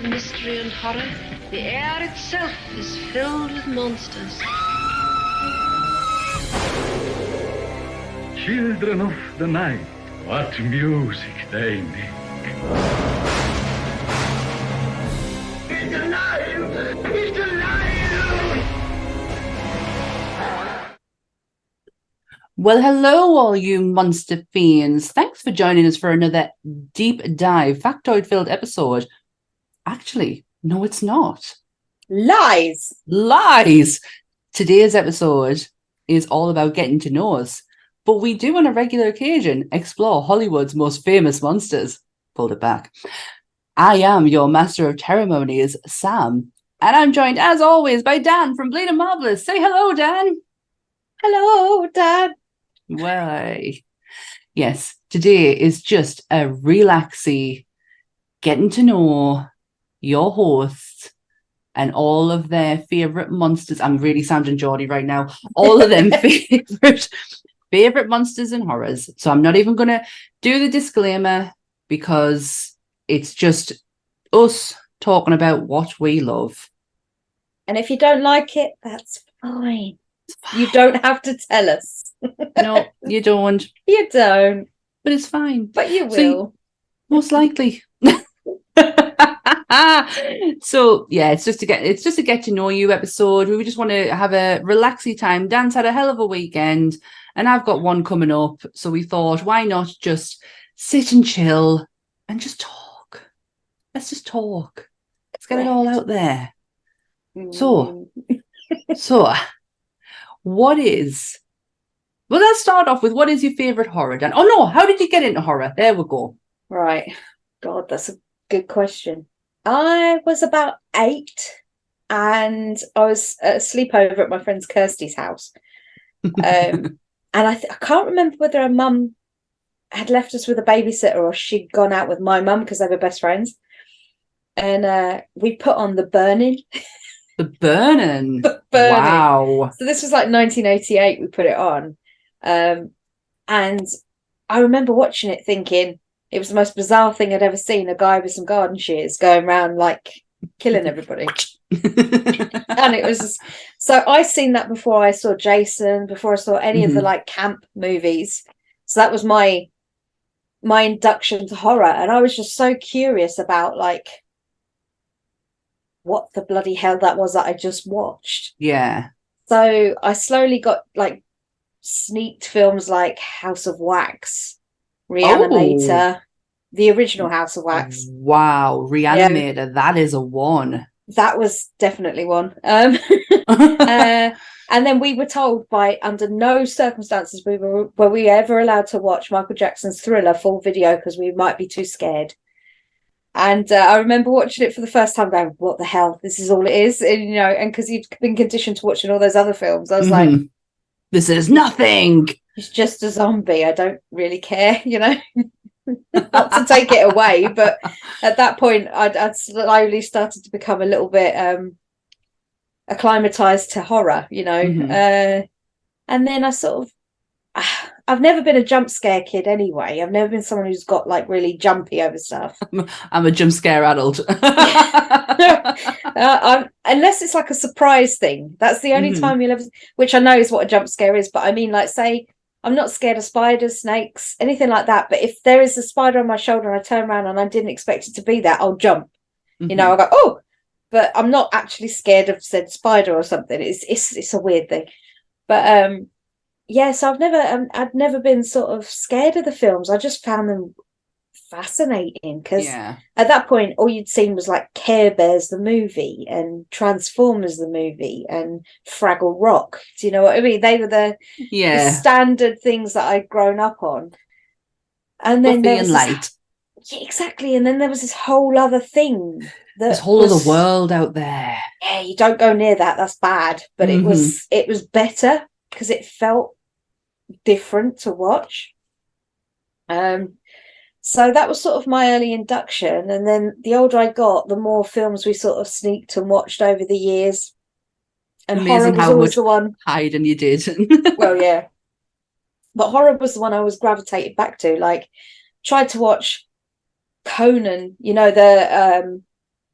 mystery and horror, the air itself is filled with monsters. Children of the night, what music they make. He's alive! He's alive! Well, hello, all you monster fiends. Thanks for joining us for another deep dive, factoid-filled episode. Actually, no, it's not. Lies. Today's episode is all about getting to know us, but we do on a regular occasion explore Hollywood's most famous monsters. Pulled it back. I am your master of ceremonies, Sam, and I'm joined, as always, by Dan from Bleading Marvelous. Say hello, Dan. Hello, Dan. Why? Yes, today is just a relaxy, getting to know your hosts and all of their favourite monsters. I'm really sounding Geordie right now. All of them favourite monsters and horrors. So I'm not even going to do the disclaimer because it's just us talking about what we love. And if you don't like it, that's fine. You don't have to tell us. No, you don't. You don't. But it's fine. But you will. So, most likely. So yeah, it's just to get to know you episode. We just want to have a relaxy time. Dan's had a hell of a weekend and I've got one coming up. So we thought, why not just sit and chill and just talk? Let's just talk. Let's get it all out there. So let's start off with, what is your favourite horror, Dan? Oh no, how did you get into horror? There we go. Right. God, that's a good question. I was about 8 and I was at a sleepover at my friend Kirsty's house. And I can't remember whether her mum had left us with a babysitter or she'd gone out with my mum because they were best friends. And we put on The Burning. The Burning. The Burning. Wow. So this was like 1988 we put it on. And I remember watching it thinking it was the most bizarre thing I'd ever seen, a guy with some garden shears going around like killing everybody. And it was just, so I seen that before I saw Jason, before I saw any of the like camp movies. So that was my induction to horror. And I was just so curious about like what the bloody hell that was that I just watched. Yeah. So I slowly got like sneaked films like House of Wax, Reanimator, the original House of Wax. Wow, Reanimator, yeah. That is a one. That was definitely one. And then we were told by under no circumstances were we ever allowed to watch Michael Jackson's Thriller full video because we might be too scared. And I remember watching it for the first time going, what the hell? This is all it is? And, you know, and because you've been conditioned to watching all those other films, I was like, this is nothing. It's just a zombie. I don't really care, you know, not to take it away. But at that point, I'd slowly started to become a little bit acclimatized to horror, you know. And then I sort of, I've never been a jump scare kid anyway. I've never been someone who's got like really jumpy over stuff. I'm a jump scare adult. Unless it's like a surprise thing. That's the only time you'll ever, which I know is what a jump scare is. But I mean, like, say, I'm not scared of spiders, snakes, anything like that. But if there is a spider on my shoulder and I turn around and I didn't expect it to be there, I'll jump. You know, I'll go, oh, but I'm not actually scared of said spider or something. It's a weird thing. But yes, I'd never been sort of scared of the films. I just found them fascinating because at that point, all you'd seen was like Care Bears the movie and Transformers the movie and Fraggle Rock. Do you know what I mean? They were the standard things that I'd grown up on. And then there was light. Yeah, exactly. And then there was this whole other thing. This whole other world out there. Yeah, you don't go near that. That's bad. But it was better because it felt different to watch. So that was sort of my early induction, and then the older I got, the more films we sort of sneaked and watched over the years. And amazing horror was always the one. Hide and you did. Well, yeah, but horror was the one I was gravitated back to. Like, tried to watch Conan, you know, the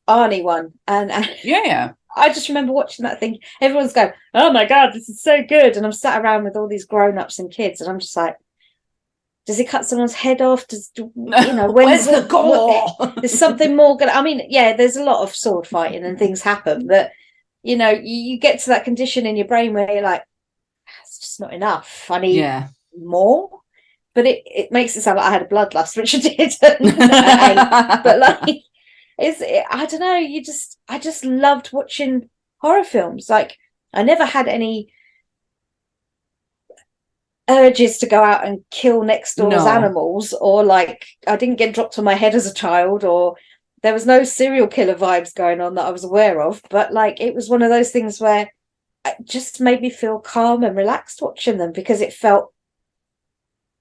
Arnie one, and Yeah. I just remember watching that thing. Everyone's going, "Oh my god, this is so good!" And I'm sat around with all these grown-ups and kids, and I'm just like, "Does he cut someone's head off? Where's the gore? There's something more going." I mean, yeah, there's a lot of sword fighting and things happen, but you get to that condition in your brain where you're like, "It's just not enough. I need more." But it makes it sound like I had a bloodlust, which I didn't. But like. I don't know, I just loved watching horror films. Like, I never had any urges to go out and kill next door's animals, or like I didn't get dropped on my head as a child, or there was no serial killer vibes going on that I was aware of. But like, it was one of those things where it just made me feel calm and relaxed watching them, because it felt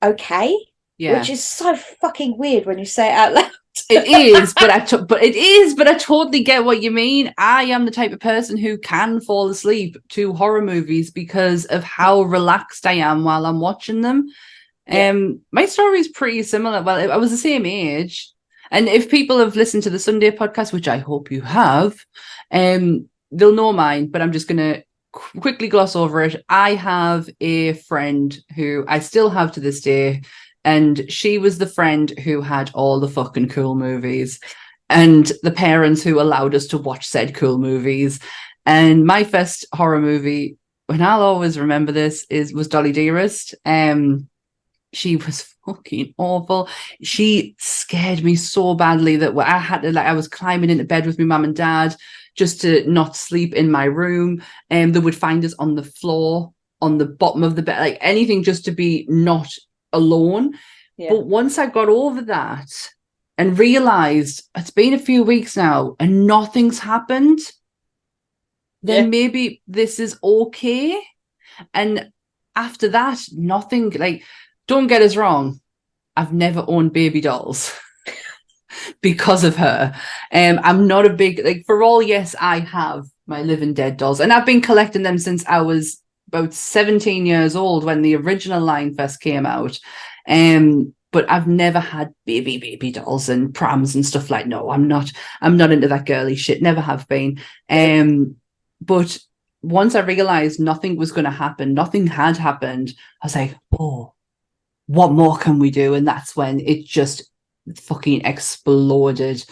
okay. Which is so fucking weird when you say it out loud. It is, but I totally get what you mean. I am the type of person who can fall asleep to horror movies because of how relaxed I am while I'm watching them. My story is pretty similar. Well, I was the same age, and if people have listened to the Sunday podcast, which I hope you have, they'll know mine. But I'm just gonna quickly gloss over it. I have a friend who I still have to this day. And she was the friend who had all the fucking cool movies, and the parents who allowed us to watch said cool movies. And my first horror movie, and I'll always remember this, was Dolly Dearest. She was fucking awful. She scared me so badly that I had to, I was climbing into bed with my mum and dad just to not sleep in my room. And they would find us on the floor, on the bottom of the bed, like anything just to be not alone. But once I got over that and realized it's been a few weeks now and nothing's happened, then maybe this is okay. And after that, nothing, like, don't get us wrong, I've never owned baby dolls because of her. I'm not a big, like, for all, yes, I have my living dead dolls, and I've been collecting them since I was about 17 years old when the original line first came out. But I've never had baby dolls and prams and stuff like, no, I'm not into that girly shit, never have been. But once I realized nothing was going to happen, nothing had happened, I was like, oh, what more can we do? And that's when it just fucking exploded.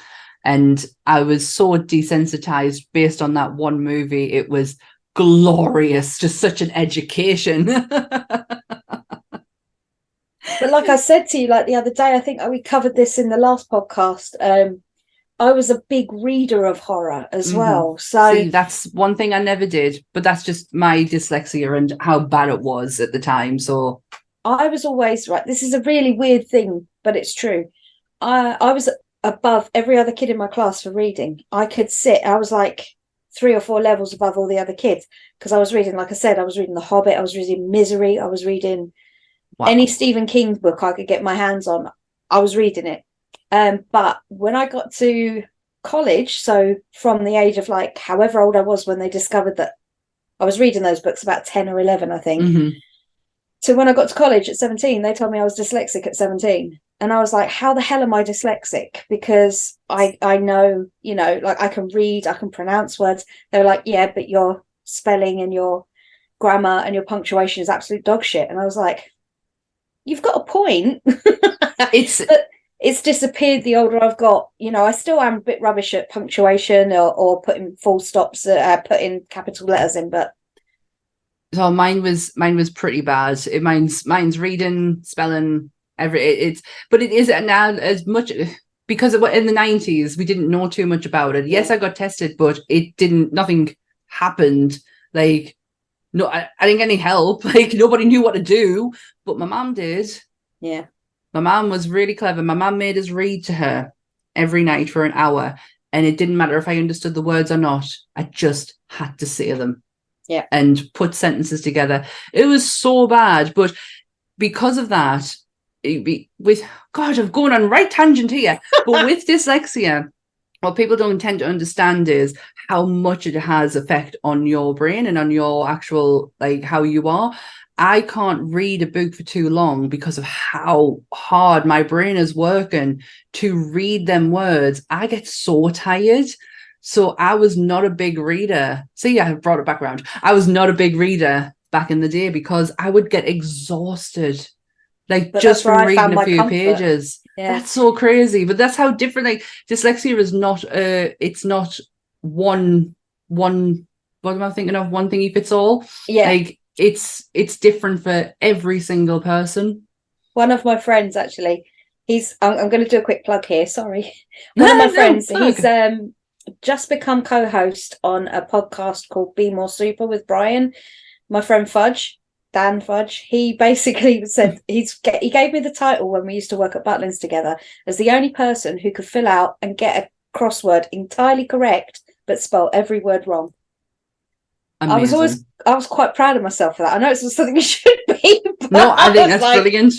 And I was so desensitized based on that one movie. It was glorious, just such an education. But like I said to you, like the other day, I think we covered this in the last podcast. I was a big reader of horror as well. So see, that's one thing I never did, but that's just my dyslexia and how bad it was at the time. So I was always right. This is a really weird thing, but it's true. I was above every other kid in my class for reading. I could sit. I was like 3 or 4 levels above all the other kids, because I was reading, like I said, I was reading The Hobbit, I was reading Misery, I was reading any Stephen King book I could get my hands on. I was reading it. But when I got to college, so from the age of like however old I was when they discovered that I was reading those books, about 10 or 11, I think. So when I got to college at 17, they told me I was dyslexic at 17. And I was like, how the hell am I dyslexic? Because I know, like I can read, I can pronounce words. They were like, yeah, but your spelling and your grammar and your punctuation is absolute dog shit. And I was like, you've got a point. It's disappeared the older I've got. I still am a bit rubbish at punctuation or putting full stops, putting capital letters in, but so mine was pretty bad. Mine's reading, spelling, but it is now as much, because in the 90s we didn't know too much about it. Yes, I got tested, but nothing happened. Like, no, I didn't get any help. Like, nobody knew what to do, but my mom did. Yeah. My mom was really clever. My mom made us read to her every night for an hour, and it didn't matter if I understood the words or not. I just had to say them. Yeah. And put sentences together. It was so bad, but because of that, I'm going on right tangent here, but with dyslexia, what people don't tend to understand is how much it has effect on your brain and on your actual, like, how you are. I can't read a book for too long because of how hard my brain is working to read them words. I get so tired. So I was not a big reader. See, I brought it back around. I was not a big reader back in the day because I would get exhausted, like But just that's where from I found reading a my few comfort. pages. Yeah. That's so crazy. But that's how different. Like dyslexia is not. It's not one. What am I thinking of? One thingy fits all. Yeah. Like it's different for every single person. One of my friends, actually, I'm going to do a quick plug here. Sorry. One of my friends, he's just become co-host on a podcast called Be More Super with Brian. My friend Fudge, Dan Fudge, he basically said he gave me the title when we used to work at Butlins together as the only person who could fill out and get a crossword entirely correct but spell every word wrong. Amazing. I was quite proud of myself for that. I know it's something you should be. No, I think that's brilliant.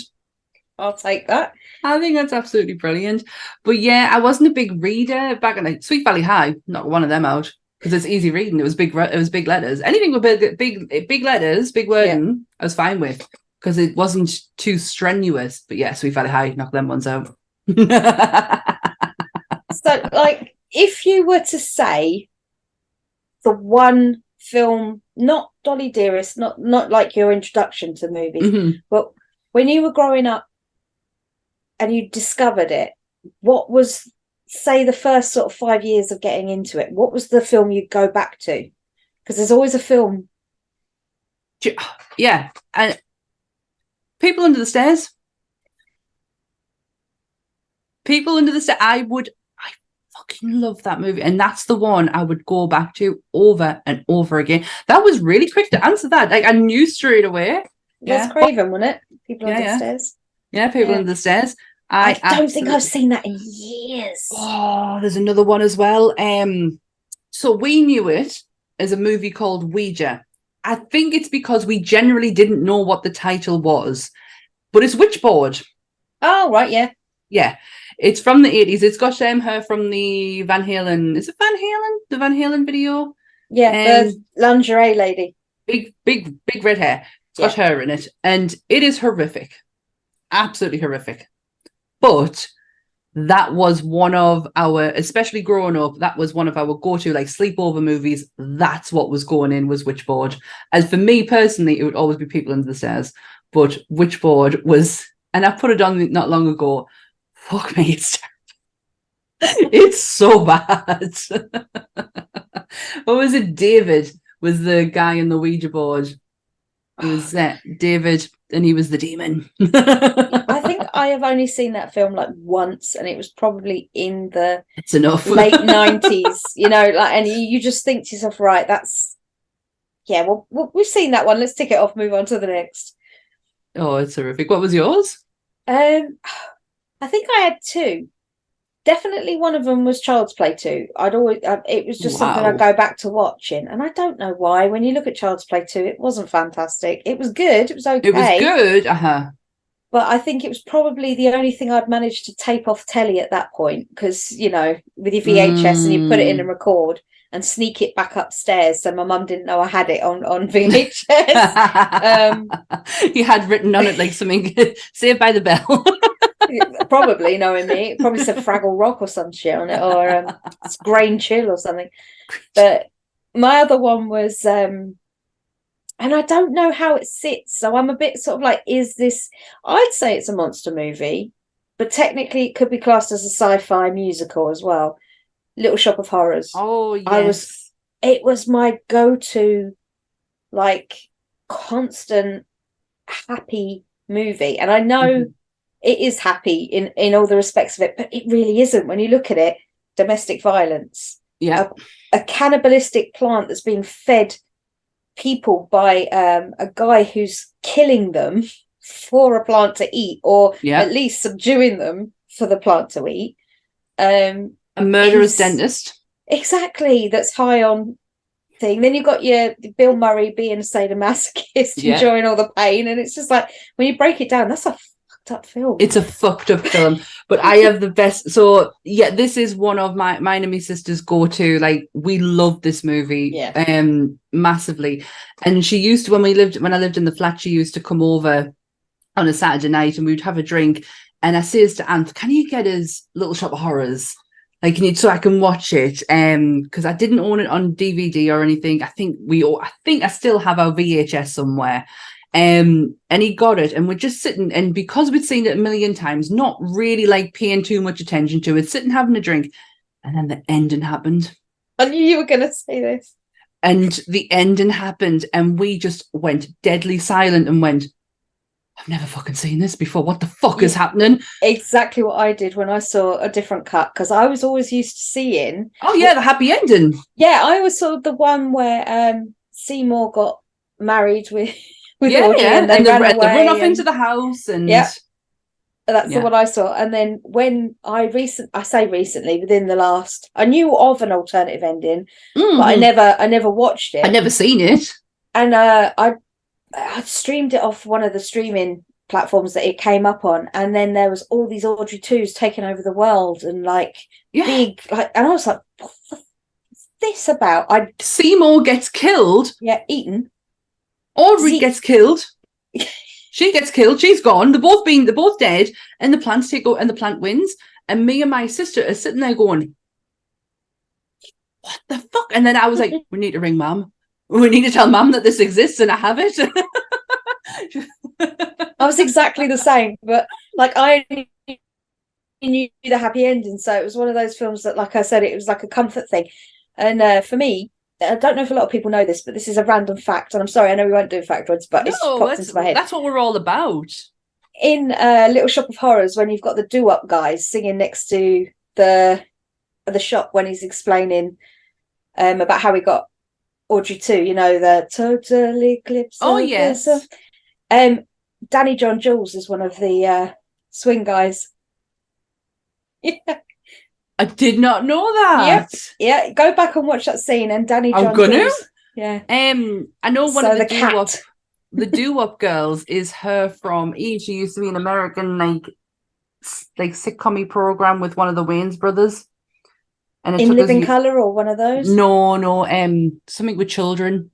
I'll take that. I think that's absolutely brilliant. But yeah, I wasn't a big reader back in like Sweet Valley High. Knock one of them out because it's easy reading. It was big letters. Anything with big letters, big wording, I was fine with because it wasn't too strenuous. But yeah, Sweet Valley High, knock them ones out. So, like, if you were to say the one film, not Dolly Dearest, not like your introduction to movies, but when you were growing up and you discovered it, what was, say, the first sort of 5 years of getting into it? What was the film you'd go back to? Because there's always a film. Yeah, and People Under the Stairs. People Under the Stairs. I fucking love that movie, and that's the one I would go back to over and over again. That was really quick to answer that. Like I knew straight away. That's Craven, wasn't it? People Under the Stairs. Yeah, People Under the Stairs. I don't think I've seen that in years. Oh, there's another one as well. So we knew it as a movie called Ouija. I think it's because we generally didn't know what the title was, but it's Witchboard. Oh, right, yeah. Yeah, it's from the 80s. It's got her from the Van Halen. Is it Van Halen? The Van Halen video? Yeah, the lingerie lady. Big red hair. It's got her in it, and it is horrific. Absolutely horrific. But that was one of our, especially growing up, that was one of our go-to like sleepover movies. That's what was going in, was Witchboard. As for me personally, it would always be People Under the Stairs. But Witchboard was, and I put it on not long ago. Fuck me, it's terrible. It's so bad. What was it? David was the guy in the Ouija board. It was David, and he was the demon. I think I have only seen that film like once, and it was probably in the it's enough. late 90s, you know, like, and you just think to yourself, right, that's, yeah, well, we've seen that one. Let's tick it off, move on to the next. Oh, it's horrific. What was yours? I think I had two. Definitely one of them was Child's Play 2. It was just something I'd go back to watching. And I don't know why. When you look at Child's Play 2, it wasn't fantastic. It was good. It was okay. It was good. But I think it was probably the only thing I'd managed to tape off telly at that point. Because, you know, with your VHS and you put it in and record and sneak it back upstairs. So my mum didn't know I had it on VHS. You had written on it like something, Saved by the Bell. Probably, knowing me, it probably said Fraggle Rock or some shit on it, or Grain Chill or something. But my other one was, and I don't know how it sits, so I'm a bit sort of like, is this? I'd say it's a monster movie, but technically it could be classed as a sci-fi musical as well. Little Shop of Horrors. Oh yes, it was my go-to, like, constant happy movie, and I know. It is happy in all the respects of it, but it really isn't. When you look at it, domestic violence, a cannibalistic plant that's being fed people by a guy who's killing them for a plant to eat, or at least subduing them for the plant to eat. A murderous dentist. Exactly, that's high on thing. Then you've got your Bill Murray being a sadomasochist, enjoying all the pain, and it's just like, when you break it down, that's a up film. It's a fucked up film, but I have the best. So yeah, this is one of mine and my sister's go-to. Like, we love this movie massively. And she used to, when I lived in the flat, she used to come over on a Saturday night and we'd have a drink, and I says to Anth, can you get us Little Shop of Horrors? Like, so I can watch it, because I didn't own it on DVD or anything. I think I still have our VHS somewhere. And he got it, and we're just sitting, and because we'd seen it a million times, not really like paying too much attention to it, sitting having a drink, and then the ending happened. I knew you were going to say this. And the ending happened, and we just went deadly silent and went, I've never fucking seen this before. What the fuck is happening? Exactly what I did when I saw a different cut, because I was always used to seeing. Oh yeah, the happy ending. Yeah, I always saw the one where Seymour got married with Audrey, and they ran away, they run off into the house, and that's the one I saw. And then when I say recently, within the last, I knew of an alternative ending, but I never watched it. I'd never seen it, and I streamed it off one of the streaming platforms that it came up on, and then there was all these Audrey 2s taking over the world, and big, and I was like, what the f- is this about? Seymour gets killed. Yeah, eaten. Audrey gets killed. She gets killed. She's gone. They're both dead, and the plants take over, and the plant wins. And me and my sister are sitting there going, "What the fuck?" And then I was like, "We need to ring Mum. We need to tell Mum that this exists, and I have it." I was exactly the same, but I knew the happy ending, so it was one of those films that, like I said, it was like a comfort thing. And for me, I don't know if a lot of people know this, but this is a random fact, and I'm sorry, I know we won't do factoids, but it's popped into my head. That's what we're all about. In Little Shop of Horrors, when you've got the doo-wop guys singing next to the shop when he's explaining about how he got Audrey 2, the total eclipse. Oh yes. Danny John Jules is one of the swing guys. Yeah. I did not know that. Yeah. Go back and watch that scene, and Danny John Jules. Yeah. I know one of the doo-wop girls is her from She used to be an American like sitcom program with one of the Wayans brothers. And In Living Colour or one of those? No, something with children.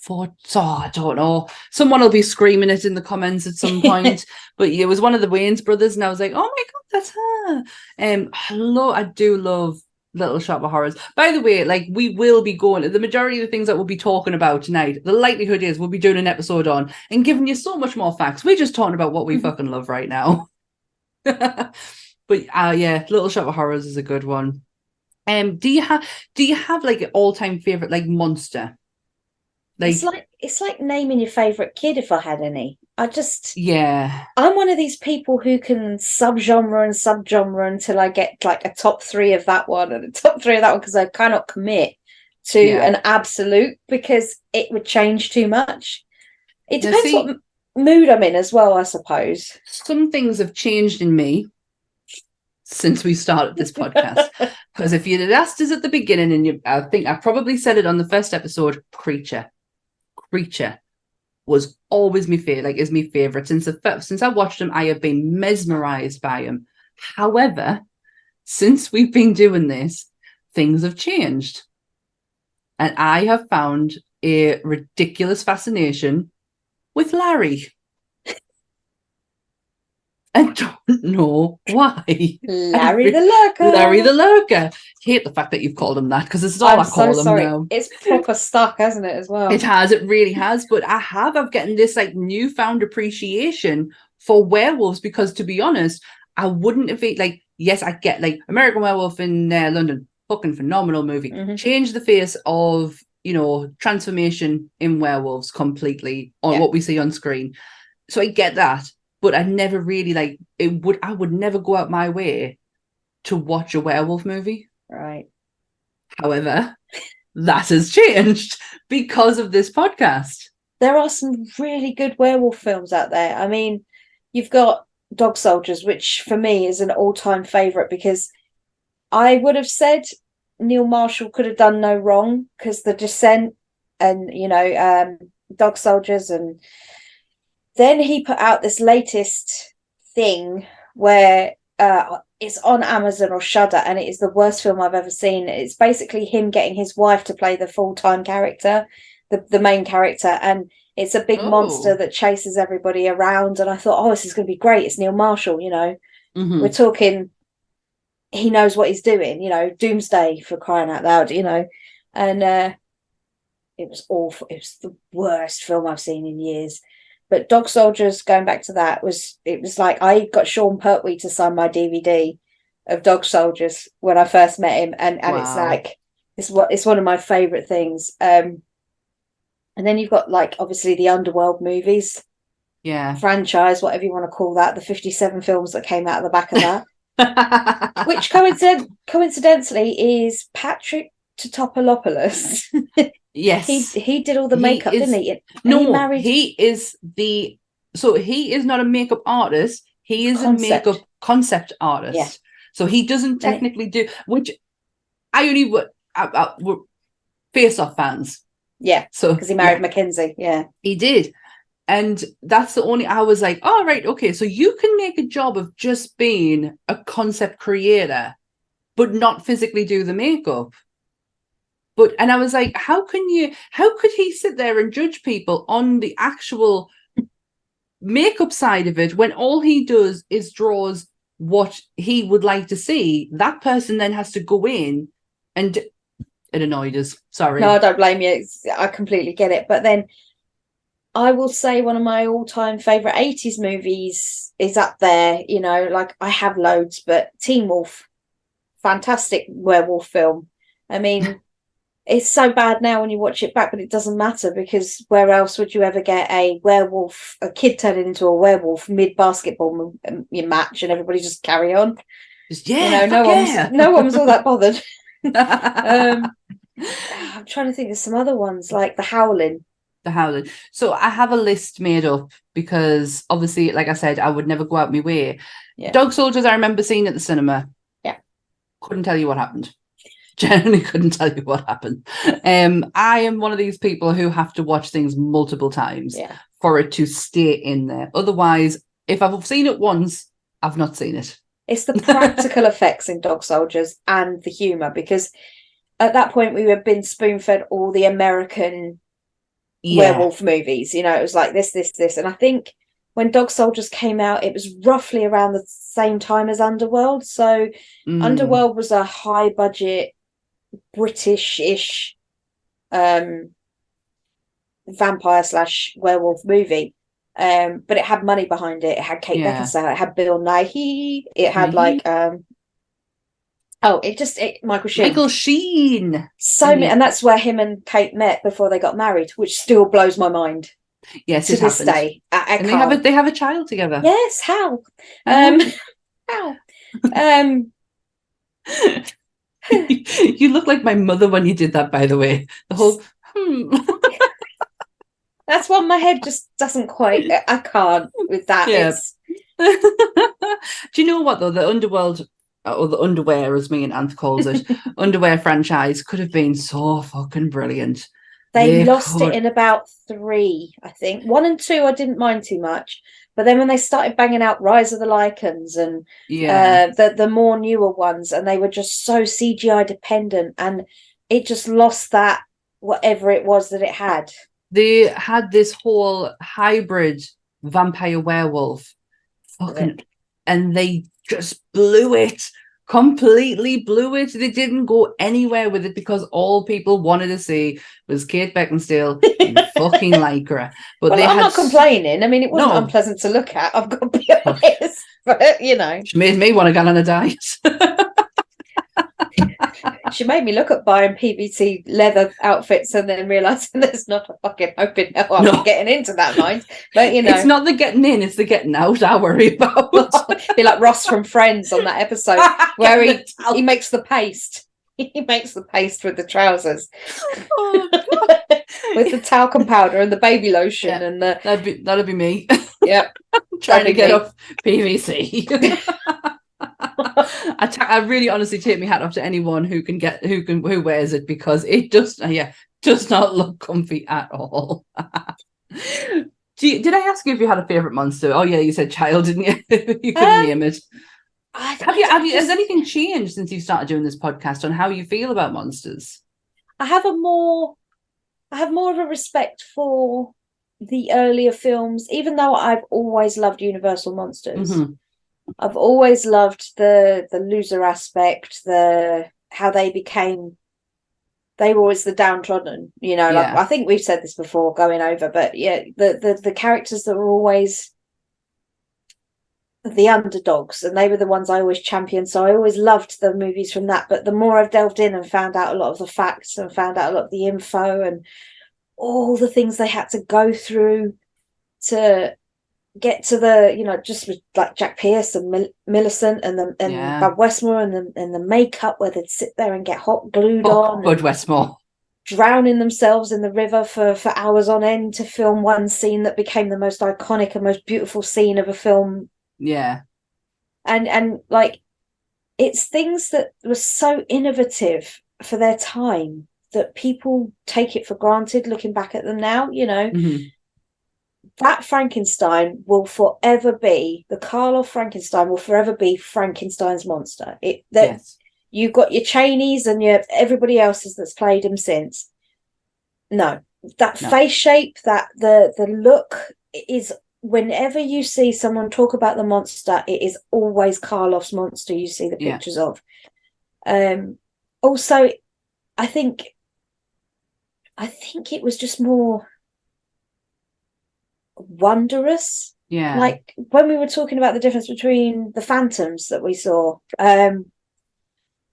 I don't know. Someone will be screaming it in the comments at some point. But it was one of the Wayans brothers, and I was like, oh my god, that's her. I do love Little Shop of Horrors. By the way, we will be going, the majority of the things that we'll be talking about tonight, the likelihood is we'll be doing an episode on and giving you so much more facts. We're just talking about what we fucking love right now. But Little Shop of Horrors is a good one. Do you have like an all-time favorite monster? It's like naming your favorite kid, if I had any. I'm one of these people who can subgenre until I get like a top 3 of that one and a top 3 of that one, because I cannot commit to an absolute, because it would change too much. It depends what mood I'm in as well, I suppose. Some things have changed in me since we started this podcast, because if you'd had asked us at the beginning, and I think I probably said it on the first episode, Creature was always my favorite, is my favorite. Since I watched him, I have been mesmerized by him. However, since we've been doing this, things have changed, and I have found a ridiculous fascination with Larry. I don't know why. Larry the Lurker. Hate the fact that you've called him that, because this is all I call him now. It's proper stuck, hasn't it, as well? It really has. But I'm getting this newfound appreciation for werewolves, because to be honest, I wouldn't have yes, I get American Werewolf in London, fucking phenomenal movie. Mm-hmm. Changed the face of transformation in werewolves completely on what we see on screen. So I get that. But I never really I would never go out my way to watch a werewolf movie. Right. However, that has changed because of this podcast. There are some really good werewolf films out there. I mean, you've got Dog Soldiers, which for me is an all-time favourite, because I would have said Neil Marshall could have done no wrong, because The Descent and, Dog Soldiers, and then he put out this latest thing where it's on Amazon or Shudder, and it is the worst film I've ever seen. It's basically him getting his wife to play the full-time character, the main character, and it's a big monster that chases everybody around. And I thought, this is going to be great. It's Neil Marshall, Mm-hmm. We're talking he knows what he's doing, Doomsday, for crying out loud, and it was awful. It was the worst film I've seen in years. But Dog Soldiers, going back to that, was like I got Sean Pertwee to sign my DVD of Dog Soldiers when I first met him, and it's like it's one of my favorite things. And then you've got like obviously the Underworld movies, franchise, whatever you want to call that, the 57 films that came out of the back of that. Which coincidentally is Patrick Tatopoulos. Yes, he did all the makeup, didn't he? He is not a makeup artist. He is a makeup concept artist. Yeah. So he doesn't technically do, which I only would Face Off fans. Yeah. So because he married Mackenzie. Yeah, he did. And that's the only, I was like, oh, right, okay, so you can make a job of just being a concept creator, but not physically do the makeup. And I was like, how could he sit there and judge people on the actual makeup side of it when all he does is draws what he would like to see? That person then has to go in, and it annoyed us. Sorry. No, I don't blame you. I completely get it. But then I will say one of my all-time favorite 80s movies is up there. Like I have loads, but Teen Wolf, fantastic werewolf film. I mean, it's so bad now when you watch it back, but it doesn't matter, because where else would you ever get a kid turning into a werewolf mid-basketball match and everybody just carry on? No one was all that bothered. I'm trying to think of some other ones, like The Howling. So I have a list made up because obviously, like I said, I would never go out my way. Yeah. Dog Soldiers, I remember seeing at the cinema. Yeah. Couldn't tell you what happened. Generally couldn't tell you what happened. I am one of these people who have to watch things multiple times for it to stay in there. Otherwise, if I've seen it once, I've not seen it. It's the practical effects in Dog Soldiers and the humour, because at that point we were being spoon-fed all the American werewolf movies. It was like this. And I think when Dog Soldiers came out, it was roughly around the same time as Underworld. So Underworld was a high-budget, British-ish vampire/werewolf movie. But it had money behind it. It had Kate Beckinsale. It had Bill Nighy. It had Michael Sheen. So many, and that's where him and Kate met before they got married, which still blows my mind. Yes, to this day. And they have a child together. Yes, how? How? You look like my mother when you did that, by the way. The whole That's one my head just doesn't quite. I can't with that. Yeah. Do you know what though? The Underworld, or the Underwear, as me and Ant calls it, Underwear franchise could have been so fucking brilliant. They lost it in about 3, I think. 1 and 2 I didn't mind too much. But then when they started banging out Rise of the Lycans and the more newer ones, and they were just so CGI dependent, and it just lost that whatever it was that it had. They had this whole hybrid vampire werewolf and they just completely blew it. They didn't go anywhere with it because all people wanted to see was Kate Beckinsale in fucking lycra. But I'm not complaining. I mean, it wasn't unpleasant to look at, I've got to be honest. But, She made me want to go on a diet. She made me look at buying PVC leather outfits and then realising there's not a fucking hope in hell I'm getting into that mind. But, It's not the getting in, it's the getting out I worry about. Be like Ross from Friends on that episode where he makes the paste. He makes the paste with the trousers. Oh, with the talcum powder and the baby lotion. Yeah, and that'd be me. Yep. Trying to get off PVC. I really honestly take my hat off to anyone who wears it, because it does not look comfy at all. Did I ask you if you had a favorite monster? Oh yeah, you said child, didn't you? You couldn't name it. Has anything changed since you started doing this podcast on how you feel about monsters? I have more of a respect for the earlier films, even though I've always loved Universal monsters. Mm-hmm. I've always loved the loser aspect, how they were always the downtrodden, you know, like I think we've said this before going over, but yeah, the characters that were always the underdogs, and they were the ones I always championed. So I always loved the movies from that. But the more I've delved in and found out a lot of the facts and found out a lot of the info and all the things they had to go through to get to the, you know, just with like Jack Pierce and Millicent and Bob Westmore and the makeup where they'd sit there and get hot glued on. Bud Westmore. Drowning themselves in the river for hours on end to film one scene that became the most iconic and most beautiful scene of a film. Yeah. And like, it's things that were so innovative for their time that people take it for granted looking back at them now, you know. Mm-hmm. That Frankenstein will forever be, the Karloff Frankenstein will forever be Frankenstein's monster. You've got your Cheneys and your everybody else's that's played him since. No. Face shape, that the look is, whenever you see someone talk about the monster, it is always Karloff's monster you see the pictures of. Also, I think it was just more wondrous. Yeah. Like when we were talking about the difference between the Phantoms that we saw, and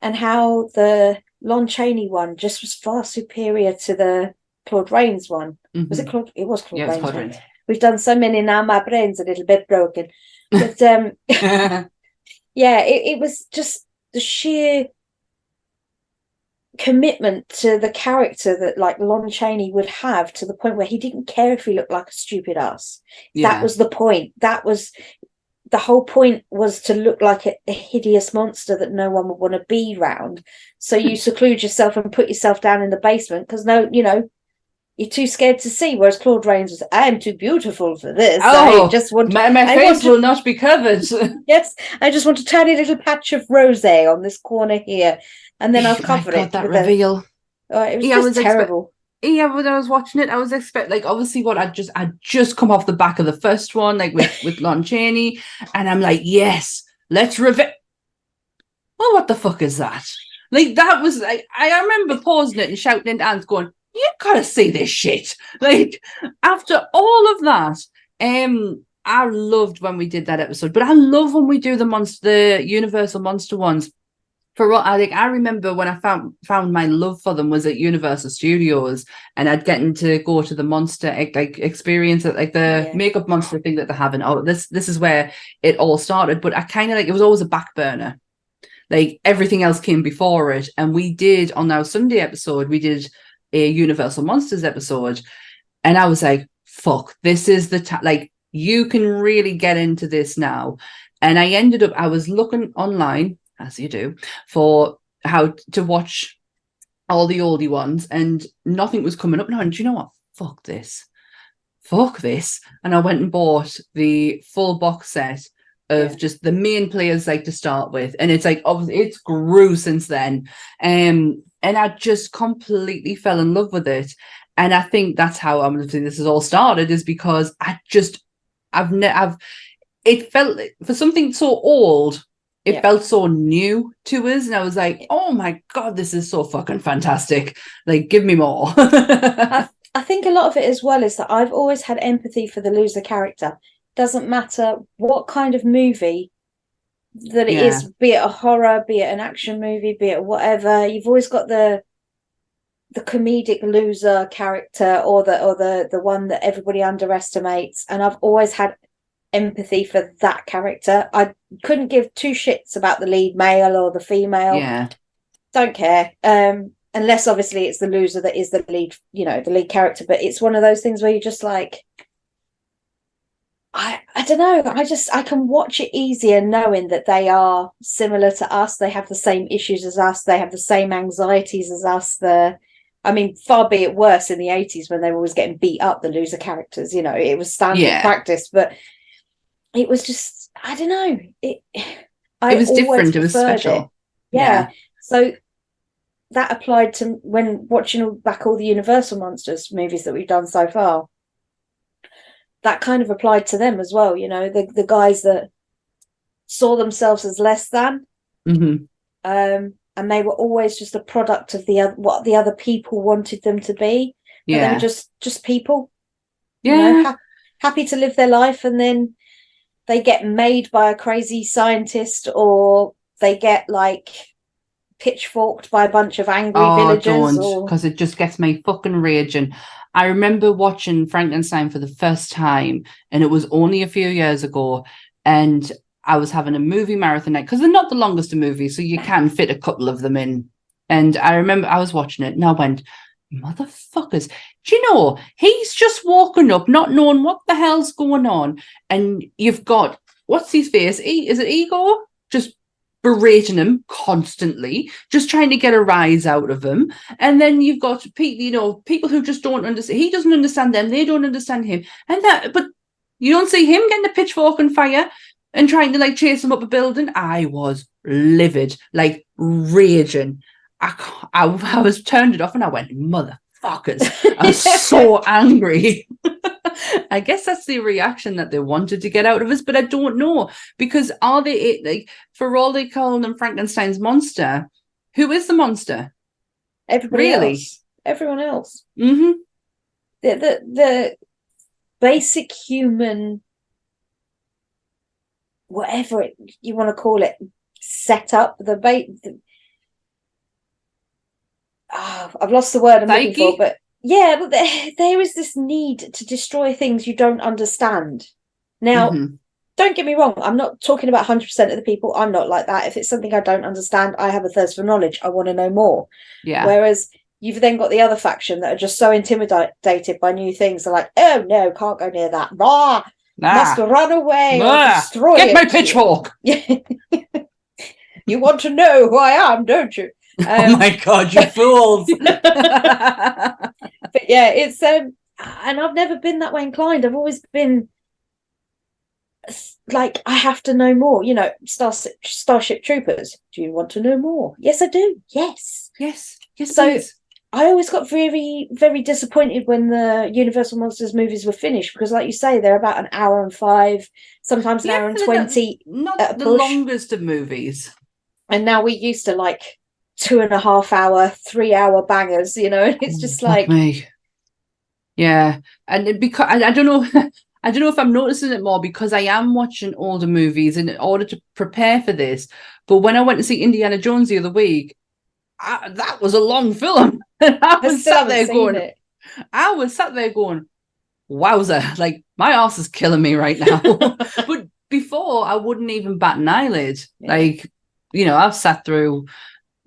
how the Lon Chaney one just was far superior to the Claude Rains one. Mm-hmm. Was it Claude? It was Claude Rains. Claude Rains. We've done so many now, my brain's a little bit broken. But it was just the sheer commitment to the character that like Lon Chaney would have, to the point where he didn't care if he looked like a stupid ass. That was the point. That was the whole point, was to look like a hideous monster that no one would want to be round. So you seclude yourself and put yourself down in the basement because you're too scared to see. Whereas Claude Rains was, I'm too beautiful for this. Oh, I just want my face will not be covered. Yes, I just want a tiny little patch of rosé on this corner here, and then I'll cover it. That reveal. It was just terrible. When I was watching it, I was expecting, like, obviously what I'd just come off the back of the first one, like with Lon Chaney, and I'm like, yes, let's reveal. Well, what the fuck is that? Like, that was like, I remember pausing it and shouting into Ant, going, you gotta see this shit. Like, after all of that, I loved when we did that episode, but I love when we do the Universal Monster ones. For what I remember when I found my love for them was at Universal Studios, and I'd get to go to the monster experience, like the makeup monster thing that they're having. Oh, this is where it all started. But I kind of like, it was always a back burner. Like, everything else came before it. And we did, on our Sunday episode, we did a Universal Monsters episode, and I was like, fuck, this is the like, you can really get into this now. And I was looking online, as you do, for how to watch all the oldie ones, and nothing was coming up now. And do you know what? Fuck this. And I went and bought the full box set of just the main players, like, to start with. And it's like, obviously it's grew since then. And I just completely fell in love with it. And I think that's how I'm saying this has all started, is because it felt, for something so old, it felt so new to us, and I was like, oh my god, this is so fucking fantastic. Like, give me more. I think a lot of it as well is that I've always had empathy for the loser character. Doesn't matter what kind of movie that it is, be it a horror, be it an action movie, be it whatever, you've always got the comedic loser character, or the one that everybody underestimates, and I've always had empathy for that character. I couldn't give two shits about the lead male or the female. Don't care, unless obviously it's the loser that is the lead, the lead character. But it's one of those things where you're just like, I don't know, I can watch it easier knowing that they are similar to us. They have the same issues as us, they have the same anxieties as us. Far be it worse in the 80s when they were always getting beat up, the loser characters, it was standard practice. But it was just, I don't know. It was different. It was special. Yeah. So that applied to when watching back all the Universal Monsters movies that we've done so far. That kind of applied to them as well. The guys that saw themselves as less than. Mm-hmm. And they were always just a product of what the other people wanted them to be. But they were just people, happy to live their life, and then they get made by a crazy scientist, or they get like pitchforked by a bunch of angry villagers. Because it just gets me fucking raging. I remember watching Frankenstein for the first time, and it was only a few years ago, and I was having a movie marathon night, because they're not the longest of movies, so you can fit a couple of them in. And I remember I was watching it, and I went, motherfuckers, do you know, he's just walking up, not knowing what the hell's going on, and you've got, what's his face? Is it Igor? Just berating him constantly, just trying to get a rise out of him. And then you've got people who just don't understand. He doesn't understand them, they don't understand him. But you don't see him getting a pitchfork and fire and trying to like chase him up a building. I was livid, like raging. I was turned it off, and I went, motherfuckers. I was so angry. I guess that's the reaction that they wanted to get out of us, but I don't know, because are they, like, for all they call them Frankenstein's monster, who is the monster? Everybody else. Everyone else. Mm-hmm. The basic human, whatever you want to call it, setup. I've lost the word I'm looking for, but yeah, but there is this need to destroy things you don't understand. Now, don't get me wrong, I'm not talking about 100% of the people. I'm not like that. If it's something I don't understand, I have a thirst for knowledge. I want to know more. Yeah. Whereas you've then got the other faction that are just so intimidated by new things. They're like, oh no, can't go near that. Must run away or destroy Get it. my pitchfork. You want to know who I am, don't you? Oh my God, you fools. But yeah, it's and I've never been that way inclined. I've always been like, I have to know more. Starship Troopers. Do you want to know more? Yes, I do. Yes, so please. I always got very, very disappointed when the Universal Monsters movies were finished, because like you say, they're about an hour and 5, sometimes an hour and 20. Not the longest of movies. And now we're used to like 2.5 hour, 3 hour bangers, and it's just like me. Yeah. And because I don't know I don't know if I'm noticing it more because I am watching older movies in order to prepare for this. But when I went to see Indiana Jones the other week, that was a long film. I was sat there going, wowza, like my arse is killing me right now. But before, I wouldn't even bat an eyelid. Yeah. Like, I've sat through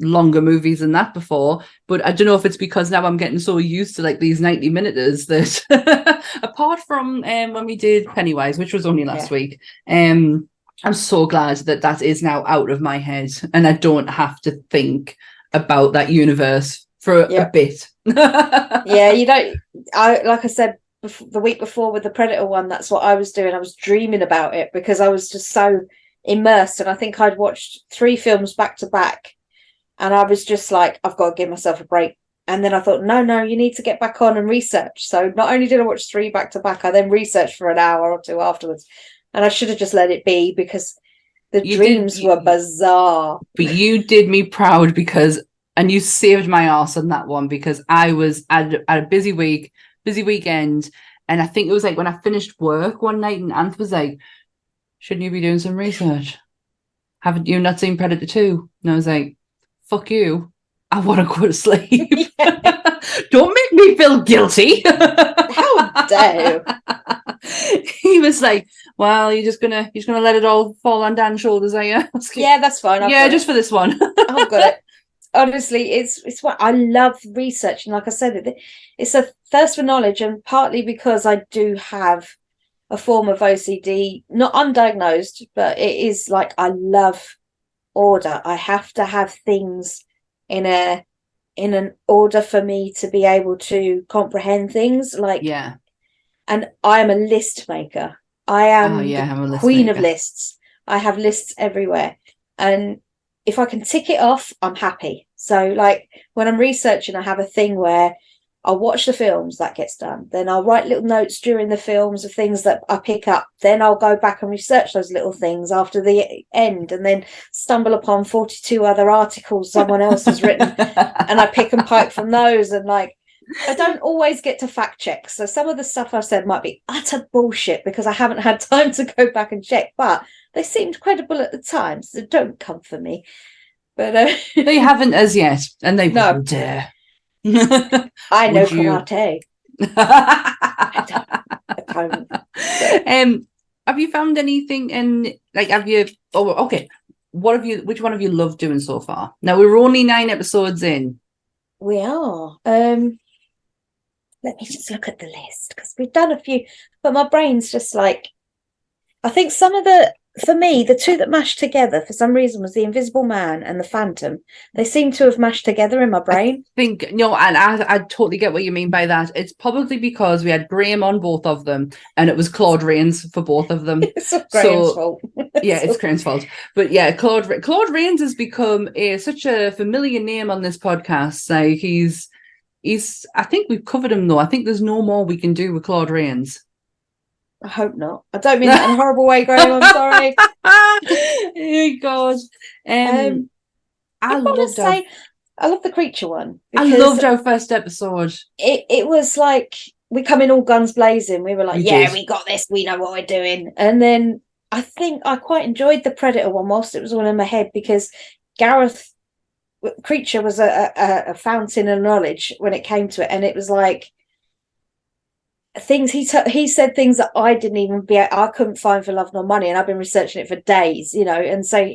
longer movies than that before, but I don't know if it's because now I'm getting so used to like these 90-minuters that apart from when we did Pennywise, which was only last week, I'm so glad that is now out of my head and I don't have to think about that universe for a bit. Yeah, like I said the week before with the Predator one, that's what I was doing. I was dreaming about it because I was just so immersed, and I think I'd watched 3 films back to back. And I was just like, I've got to give myself a break. And then I thought, no, you need to get back on and research. So not only did I watch 3 back to back, I then researched for an hour or 2 afterwards. And I should have just let it be because the dreams were bizarre. But you did me proud and you saved my arse on that one, because I was at a busy weekend. And I think it was like when I finished work one night and Anth was like, shouldn't you be doing some research? Haven't you not seen Predator 2? And I was like, fuck you, I want to go to sleep. Don't make me feel guilty. How dare you? He was like, well, you're just gonna let it all fall on Dan's shoulders, are you? Yeah, that's fine. Just for this one. I've got it. Honestly, it's what I love researching. Like I said, it's a thirst for knowledge, and partly because I do have a form of OCD, not undiagnosed, but it is like I love order. I have to have things in an order for me to be able to comprehend things. Like, yeah. And I am a list maker. I am the queen of lists. I have lists everywhere, and if I can tick it off, I'm happy. So like when I'm researching, I have a thing where I'll watch the films, that gets done. Then I'll write little notes during the films of things that I pick up. Then I'll go back and research those little things after the end, and then stumble upon 42 other articles someone else has written, and I pick and poke from those. And like, I don't always get to fact check. So some of the stuff I've said might be utter bullshit because I haven't had time to go back and check, but they seemed credible at the time. So don't come for me. But they haven't as yet, and they wouldn't dare. I know karate. I don't. Have you found anything in, like, have you, okay, which one have you loved doing so far? Now, we're only 9 episodes in. We are. Let me just look at the list, because we've done a few, but my brain's just like, I think for me, the two that mashed together for some reason was The Invisible Man and The Phantom. They seem to have mashed together in my brain. I think, and I totally get what you mean by that. It's probably because we had Graham on both of them, and it was Claude Rains for both of them. It's Graham's fault. Yeah, it's Graham's fault. But yeah, Claude Rains has become such a familiar name on this podcast. Like he's. I think we've covered him though. I think there's no more we can do with Claude Rains. I hope not. I don't mean that in a horrible way, Graham. I'm sorry. Oh God. I love the creature one. I loved our first episode. It was like we come in all guns blazing. We were like, we got this. We know what we're doing. And then I think I quite enjoyed the Predator one whilst it was all in my head, because Creature was a fountain of knowledge when it came to it, and it was like things he said things that I couldn't find for love nor money, and I've been researching it for days, and so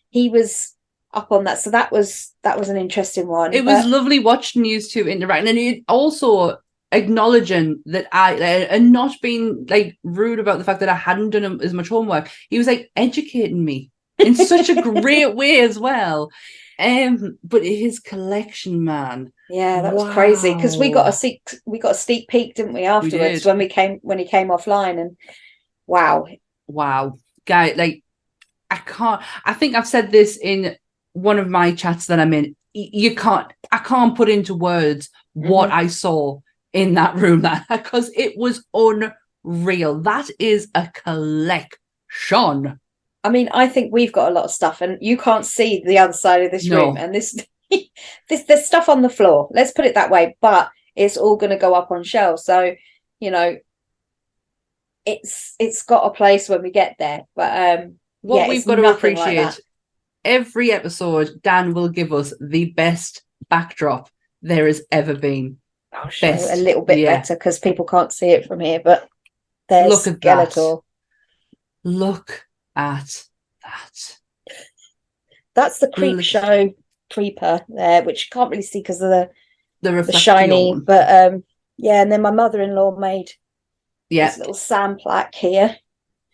he was up on that. So that was an interesting one. It was lovely watching you two interact, and it also acknowledging that and not being like rude about the fact that I hadn't done as much homework. He was like educating me in such a great way as well. But his collection, man, that was crazy, because we got a sneak peek, didn't we, afterwards when he came offline, and wow, guy, like I think I've said this in one of my chats that I'm in. I can't put into words what I saw in that room, because it was unreal. That is a collection. I mean, I think we've got a lot of stuff, and you can't see the other side of this room. And there's stuff on the floor. Let's put it that way. But it's all going to go up on shelves. So, it's got a place when we get there. But what we've got to appreciate, every episode, Dan will give us the best backdrop there has ever been. I'll show a little bit better because people can't see it from here. But there's look at Skeletor. Look at that. That's the creep show creeper there, which you can't really see because of the shiny. But and then my mother-in-law made this little sand plaque here.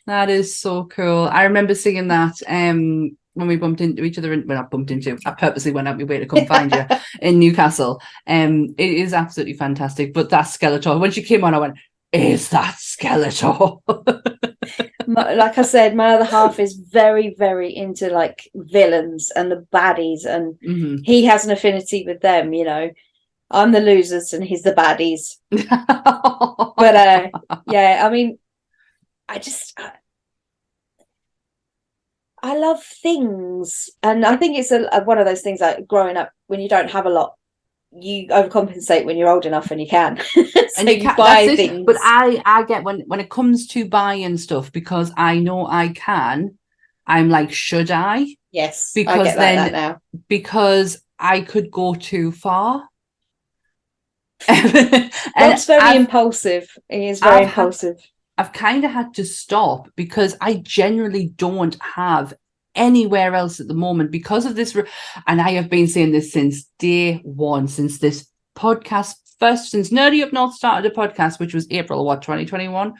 That is so cool. I remember seeing that when we bumped into each other. I purposely went out my way to come find you in Newcastle. It is absolutely fantastic. But that Skeletor, when she came on, I went, is that Skeletor? Like I said, my other half is very, very into like villains and the baddies, and he has an affinity with them. I'm the losers and he's the baddies. But I mean, I love things, and I think it's one of those things like growing up when you don't have a lot, you overcompensate when you're old enough and you can. And you buy things. But I get when it comes to buying stuff, because I know I can, I'm like, should I? Yes, because I get then like that now. Because I could go too far. That's very impulsive. He is very impulsive. I've kind of had to stop because I generally don't have anywhere else at the moment because of this. And I have been saying this since day one, since this podcast since Nerdy Up North started a podcast, which was April 2021.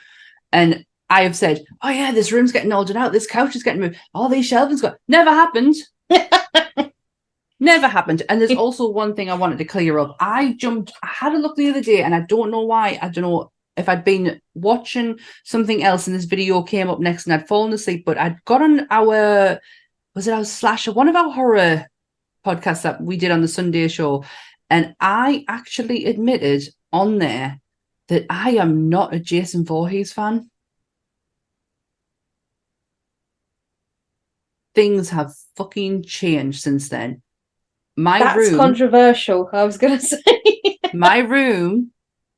And I have said, oh yeah, this room's getting altered out, this couch is getting moved, all these shelving's got never happened. Never happened. And there's also one thing I wanted to clear up. I had a look the other day, and I don't know why. I don't know if I'd been watching something else and this video came up next and I'd fallen asleep, but I'd got on our Slasher, one of our horror podcasts that we did on the Sunday show, And I actually admitted on there that I am not a Jason Voorhees fan. Things have fucking changed since then. That's controversial, I was going to say. My room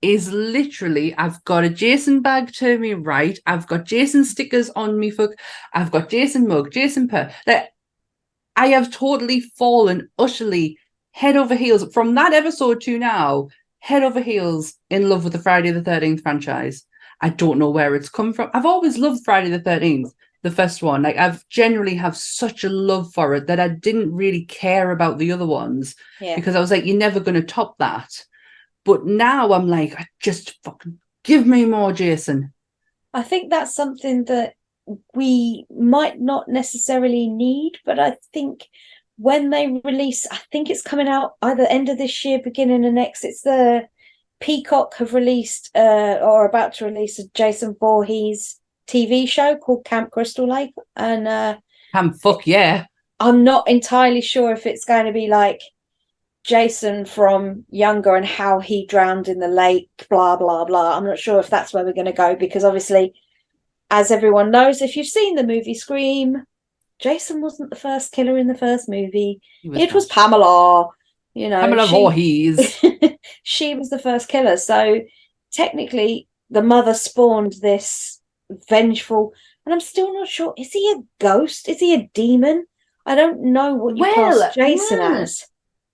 is literally, I've got a Jason bag to me right, I've got Jason stickers on me, I've got Jason mug, Jason purse. Like, I have totally fallen utterly head over heels from that episode to now, head over heels in love with the Friday the 13th franchise. I don't know where it's come from. I've always loved Friday the 13th, the first one. Like, I've generally have such a love for it that I didn't really care about the other ones because I was like, you're never going to top that. But now I'm like, I just fucking give me more Jason. I think that's something that we might not necessarily need, but I think when they release, I think it's coming out either end of this year, beginning of next. It's the Peacock have released or about to release a Jason Voorhees TV show called Camp Crystal Lake, and fuck yeah. I'm not entirely sure if it's going to be like Jason from younger and how he drowned in the lake, blah blah blah. I'm not sure if that's where we're going to go, because obviously, as everyone knows, if you've seen the movie Scream, Jason wasn't the first killer in the first movie. It was Pamela. You know, Pamela Voorhees. She was the first killer. So technically, the mother spawned this vengeful, and I'm still not sure. Is he a ghost? Is he a demon? I don't know what you class Jason as.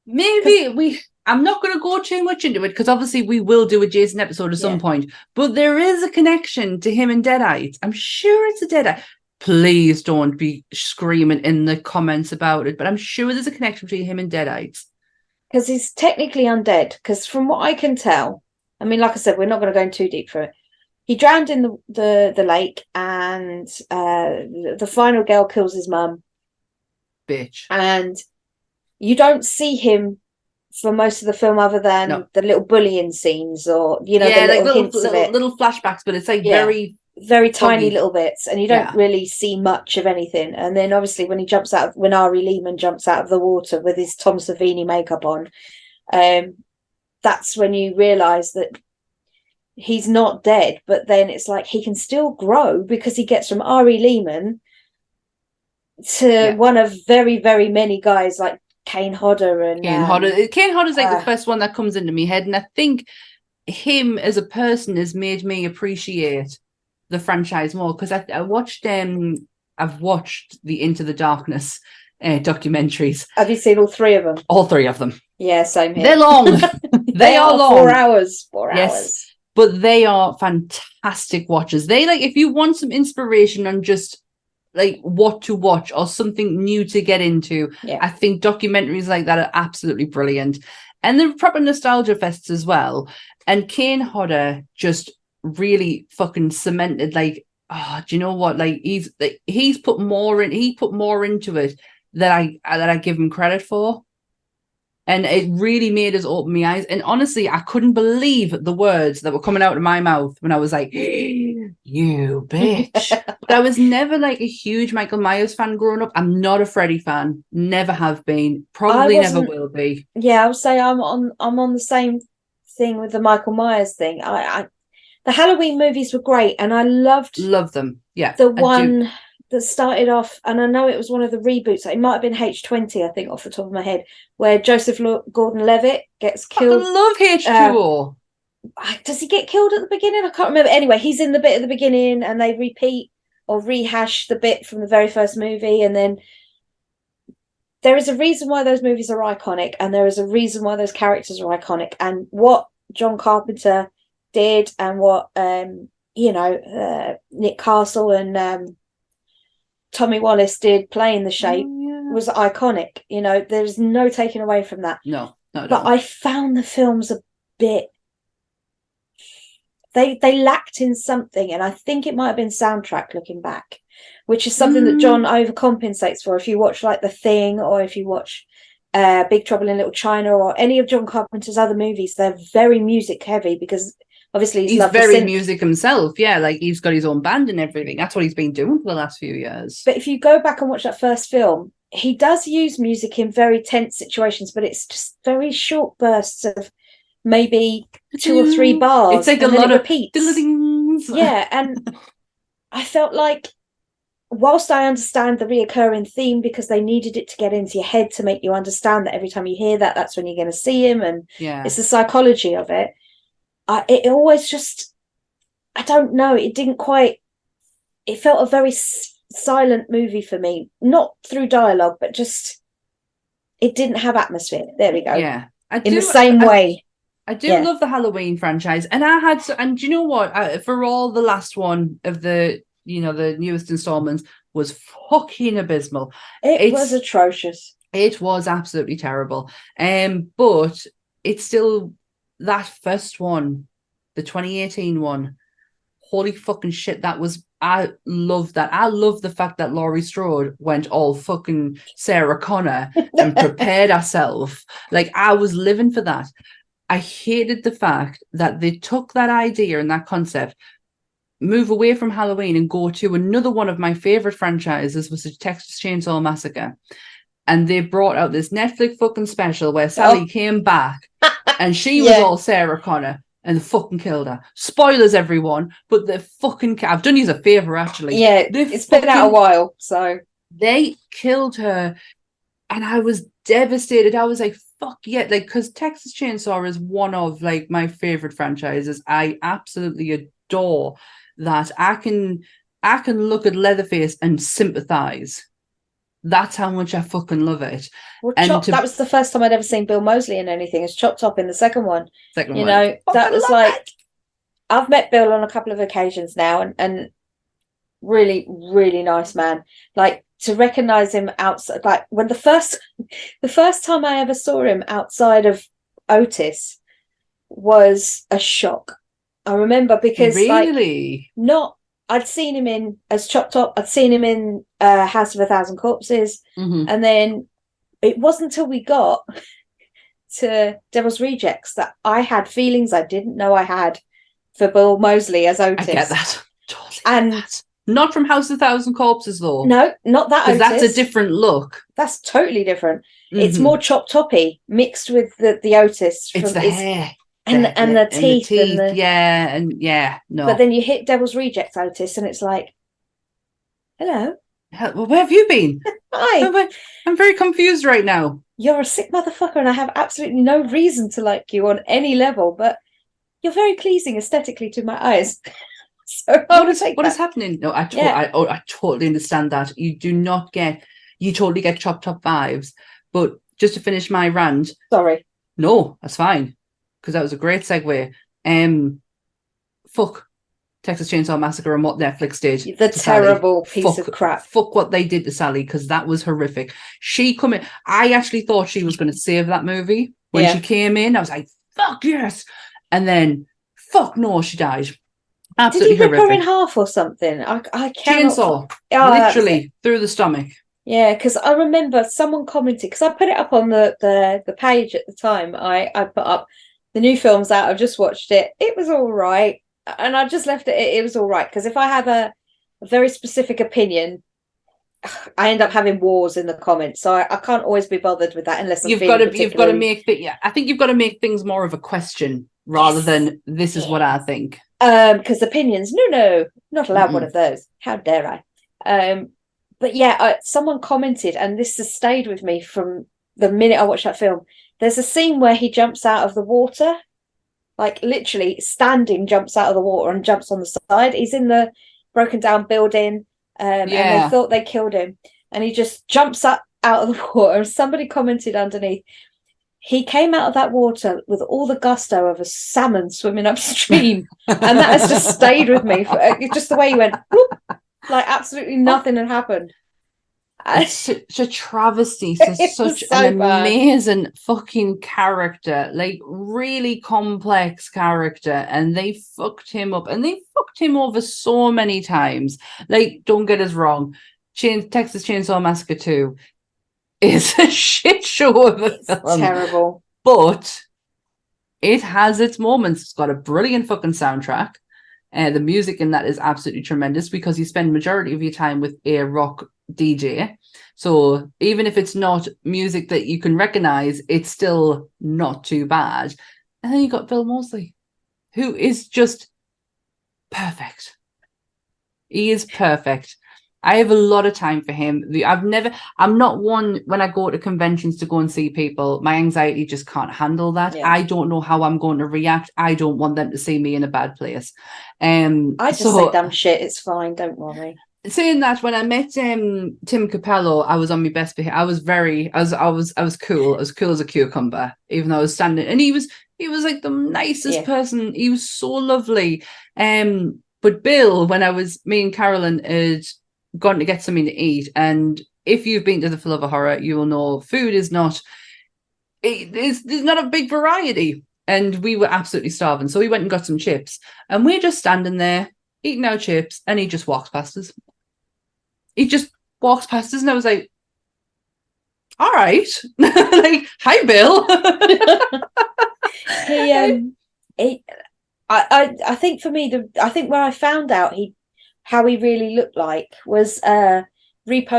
Maybe I'm not going to go too much into it because obviously we will do a Jason episode at some point, but there is a connection to him and Deadite. I'm sure it's a Deadite. Please don't be screaming in the comments about it, but I'm sure there's a connection between him and Deadite. Because he's technically undead, because from what I can tell, I mean, like I said, we're not going to go in too deep for it. He drowned in the lake, and the final girl kills his mum. Bitch. And you don't see him for most of the film other than the little bullying scenes, or, you know, the little hints of it. Little flashbacks, but it's like very tiny little bits, and you don't really see much of anything. And then obviously when Ari Lehman jumps out of the water with his Tom Savini makeup on, that's when you realise that he's not dead, but then it's like he can still grow because he gets from Ari Lehman to one of very, very many guys like Kane Hodder and Kane Hodder's like the first one that comes into my head, and I think him as a person has made me appreciate the franchise more, because I've watched the Into the Darkness documentaries. Have you seen all three of them? All three of them. Yeah, same here. They're long. they are long. 4 hours. 4 hours. But they are fantastic watches. They, like, if you want some inspiration on just like what to watch or something new to get into, I think documentaries like that are absolutely brilliant. And they're proper nostalgia fests as well. And Kane Hodder just really fucking cemented, like, do you know what? Like, he's put more into it that I give him credit for. And it really made us open my eyes. And honestly, I couldn't believe the words that were coming out of my mouth when I was like, you bitch. But I was never like a huge Michael Myers fan growing up. I'm not a Freddy fan. Never have been. Probably never will be. Yeah, I would say I'm on the same thing with the Michael Myers thing. The Halloween movies were great, and I love them. Yeah. The one that started off, and I know it was one of the reboots. It might have been H20, I think, off the top of my head, where Joseph Gordon-Levitt gets killed. I love H2O. Does he get killed at the beginning? I can't remember. Anyway, he's in the bit at the beginning, and they repeat or rehash the bit from the very first movie, and then there is a reason why those movies are iconic, and there is a reason why those characters are iconic, and what John Carpenter did, and what Nick Castle and Tommy Wallace did playing the Shape was iconic. You know, there's no taking away from that. No, but I found the films a bit, they lacked in something, and I think it might have been soundtrack looking back, which is something that John overcompensates for. If you watch like The Thing, or if you watch Big Trouble in Little China, or any of John Carpenter's other movies, they're very music heavy, because obviously he's very music himself. Yeah, like he's got his own band and everything. That's what he's been doing for the last few years. But if you go back and watch that first film, he does use music in very tense situations, but it's just very short bursts of maybe 2 or 3 bars. It's like and a lot it of repeats. Yeah, and I felt like, whilst I understand the reoccurring theme because they needed it to get into your head to make you understand that every time you hear that, that's when you're going to see him, and it's the psychology of it. It always just, I don't know, it didn't quite. It felt a very silent movie for me, not through dialogue, but just it didn't have atmosphere. There we go. Yeah, in the same way. I do love the Halloween franchise, and and do you know what? For all the last one of the newest installments was fucking abysmal. It was atrocious. It was absolutely terrible. But it's still that first one, the 2018 one. Holy fucking shit! I love that. I love the fact that Laurie Strode went all fucking Sarah Connor and prepared herself. Like, I was living for that. I hated the fact that they took that idea and that concept, move away from Halloween and go to another one of my favorite franchises, was the Texas Chainsaw Massacre. And they brought out this Netflix fucking special where Sally came back and she was all Sarah Connor and they fucking killed her. Spoilers, everyone, but the fucking I've done you a favor, actually. Yeah, it's been out a while, so they killed her, and I was devastated. I was like, fuck yeah, like, because Texas Chainsaw is one of like my favorite franchises. I absolutely adore that. I can look at Leatherface and sympathize. That's how much I fucking love it. Well, that was the first time I'd ever seen Bill Moseley in anything. It's Chop Top in the second one. That was like it. I've met Bill on a couple of occasions now, and really, really nice man. Like, to recognize him outside, like when the first time I ever saw him outside of Otis was a shock. I remember, because I'd seen him in as Chop Top. I'd seen him in House of a Thousand Corpses, and then it wasn't until we got to Devil's Rejects that I had feelings I didn't know I had for Bill Moseley as Otis. I get that. Totally. Not from House of a Thousand Corpses, though. No, not that Otis. That's a different look. That's totally different. It's more Chop Toppy mixed with the Otis. It's the hair. And the teeth. No. But then you hit Devil's Rejects Otis, and it's like, hello. Well, where have you been? Hi. I'm very confused right now. You're a sick motherfucker, and I have absolutely no reason to like you on any level, but you're very pleasing aesthetically to my eyes. So what is happening? No, I totally understand that. You totally get Chop Top vibes. But just to finish my rant. Sorry. No, that's fine. Because that was a great segue. Fuck Texas Chainsaw Massacre and what Netflix did. The terrible piece of crap. Fuck what they did to Sally, because that was horrific. I actually thought she was going to save that movie. When she came in, I was like, fuck yes. And then, fuck no, she died. Absolutely horrific. Did he rip horrific. her in half or something? I can't. Chainsaw. Literally through the stomach. Yeah, because I remember someone commented, because I put it up on the page at the time. I put up the new film's out. I've just watched it. It was all right. And I just left it. It was all right. Because if I have a very specific opinion, I end up having wars in the comments. So I can't always be bothered with that unless you've got to make I think you've got to make things more of a question rather than this is what I think. Because opinions, no, not allowed one of those. How dare I? But yeah, someone commented, and this has stayed with me from the minute I watched that film. There's a scene where he jumps out of the water, like literally standing, jumps out of the water and jumps on the side. He's in the broken down building, and they thought they killed him, and he just jumps up out of the water. And somebody commented underneath, he came out of that water with all the gusto of a salmon swimming upstream. And that has just stayed with me. Just the way he went, whoop, like absolutely nothing had happened. It's such a travesty. Such an amazing fucking character. Like, really complex character. And they fucked him up. And they fucked him over so many times. Like, don't get us wrong. Texas Chainsaw Massacre 2 is a shit show of a film. Terrible. But it has its moments. It's got a brilliant fucking soundtrack. The music in that is absolutely tremendous, because you spend majority of your time with a rock DJ. So even if it's not music that you can recognize, it's still not too bad. And then you got Bill Moseley, who is just perfect. He is perfect. I have a lot of time for him. I'm not one when I go to conventions to go and see people. My anxiety just can't handle that. Yeah. I don't know how I'm going to react. I don't want them to see me in a bad place. I just say dumb shit. It's fine. Don't worry. Saying that, when I met Tim Capello, I was on my best behavior. I was cool. I was cool as a cucumber, even though I was standing. And he was like the nicest person. He was so lovely. But Bill, me and Carolyn had gone to get something to eat, and if you've been to the Philova Horror, you will know food is not. There's not a big variety, and we were absolutely starving. So we went and got some chips, and we're just standing there eating our chips, and he just walks past us. He just walks past us, and I was like, all right. Like, hi, Bill. I think for me, I think where I found out how he really looked like was Repo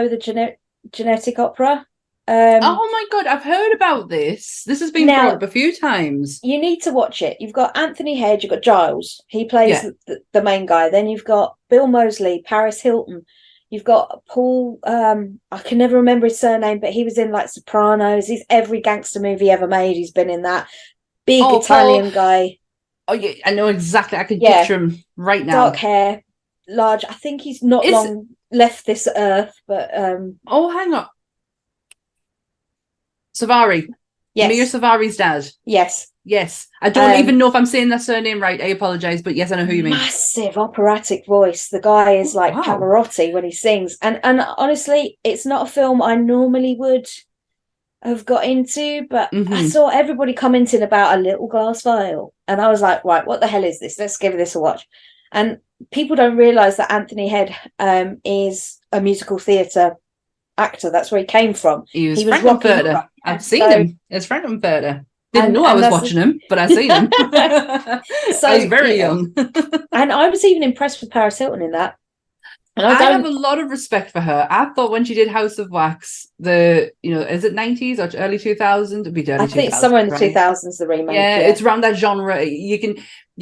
the Genetic Opera. Oh my God, I've heard about this. This has been brought up a few times. You need to watch it. You've got Anthony Head, you've got Giles. He plays the main guy. Then you've got Bill Moseley, Paris Hilton. You've got Paul, I can never remember his surname, but he was in like Sopranos. He's every gangster movie ever made. He's been in that. Big Italian guy. Oh, yeah, I know exactly. I can picture him right now. Dark hair, large. I think he's not long left this earth, but... Oh, hang on. Savary. Yes. Mia Savari's dad. Yes. Yes. I don't even know if I'm saying that surname right. I apologise, but yes, I know who you mean. Massive operatic voice. The guy is like Pavarotti when he sings. And honestly, it's not a film I normally would have got into, but I saw everybody commenting about A Little Glass Vial. And I was like, right, what the hell is this? Let's give this a watch. And people don't realise that Anthony Head is a musical theatre actor. That's where he came from. He was Frankenfurter. I've seen him. It's Frankenfurter. Didn't know I was watching him, but I seen him. So, I was very young. And I was even impressed with Paris Hilton in that. And I have a lot of respect for her. I thought when she did House of Wax, is it 90s or early 2000s? It'd be early 2000s. I think it's somewhere in the 2000s, the remake. Yeah, it's around that genre. You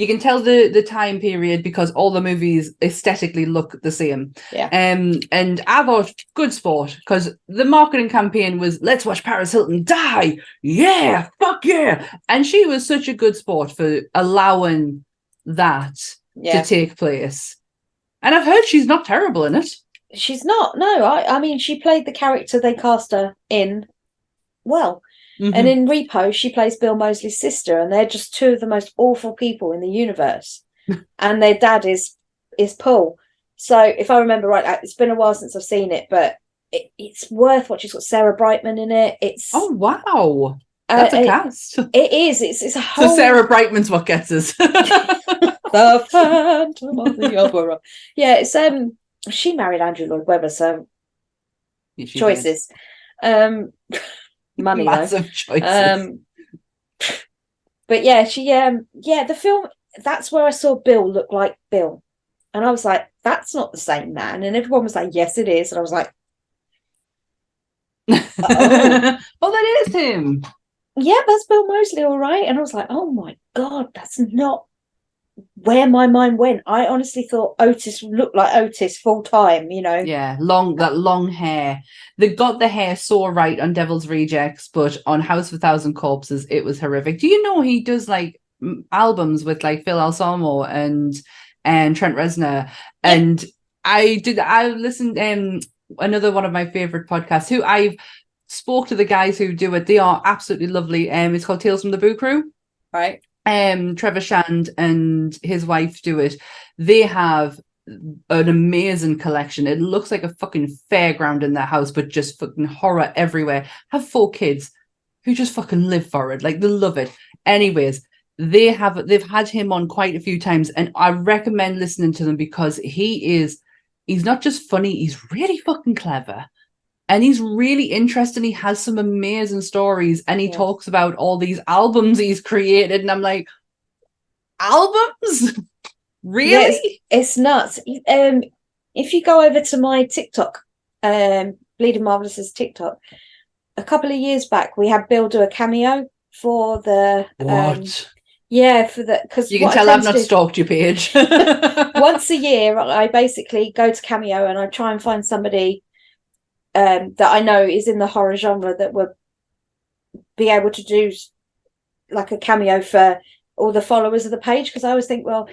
can tell the time period because all the movies aesthetically look the same. Yeah. And I thought good sport because the marketing campaign was let's watch Paris Hilton die. Yeah, fuck yeah. And she was such a good sport for allowing that to take place. And I've heard she's not terrible in it. She's not. No, I mean, she played the character they cast her in well. Mm-hmm. And in Repo, she plays Bill Moseley's sister, and they're just two of the most awful people in the universe. And their dad is Paul. So if I remember right, it's been a while since I've seen it, but it's worth watching. It's got Sarah Brightman in it. Oh wow, that's a cast. It is. It's a whole. So Sarah Brightman's what gets us. The Phantom of the Opera. Yeah, it's she married Andrew Lloyd Webber, so choices. Money massive though. Choices. But yeah, she the film, that's where I saw Bill look like Bill. And I was like, that's not the same man. And everyone was like, yes, it is. And I was like, well, that is him. Yeah, that's Bill Moseley, all right. And I was like, oh my God, that's not where my mind went. I honestly thought Otis looked like Otis full time, Yeah, that long hair. They got the hair so right on Devil's Rejects, but on House of a Thousand Corpses, it was horrific. Do you know he does like albums with like Phil Anselmo and Trent Reznor? And I listened another one of my favorite podcasts who I've spoke to the guys who do it. They are absolutely lovely. It's called Tales from the Boo Crew. Right. Trevor Shand and his wife do it. They have an amazing collection. It looks like a fucking fairground in their house, but just fucking horror everywhere. Have 4 kids who just fucking live for it. Like, they love it. Anyways, they've had him on quite a few times, and I recommend listening to them because he's not just funny, he's really fucking clever. And he's really interesting. He has some amazing stories, and he talks about all these albums he's created. And I'm like, albums? Really? Yeah, it's nuts. If you go over to my TikTok Bleeding Marvelous's TikTok, a couple of years back, we had Bill do a cameo for the What? because You can tell I've not stalked your page. Once a year, I basically go to Cameo and I try and find somebody that I know is in the horror genre that would be able to do like a cameo for all the followers of the page, because I always think, well,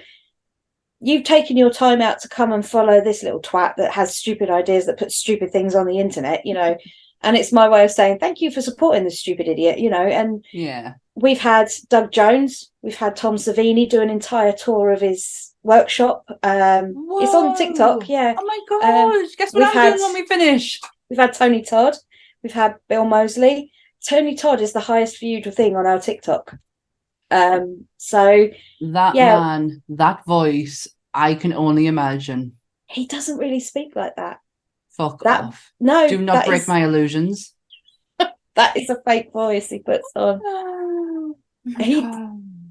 you've taken your time out to come and follow this little twat that has stupid ideas, that puts stupid things on the internet, and it's my way of saying thank you for supporting this stupid idiot, and yeah. We've had Doug Jones, we've had Tom Savini do an entire tour of his workshop. It's on TikTok, yeah. Oh my god! Guess what I'm doing when we finish? We've had Tony Todd, we've had Bill Moseley. Tony Todd is the highest viewed thing on our TikTok. So that man, that voice, I can only imagine. He doesn't really speak like that. Fuck off. No. Do not break my illusions. That is a fake voice he puts on.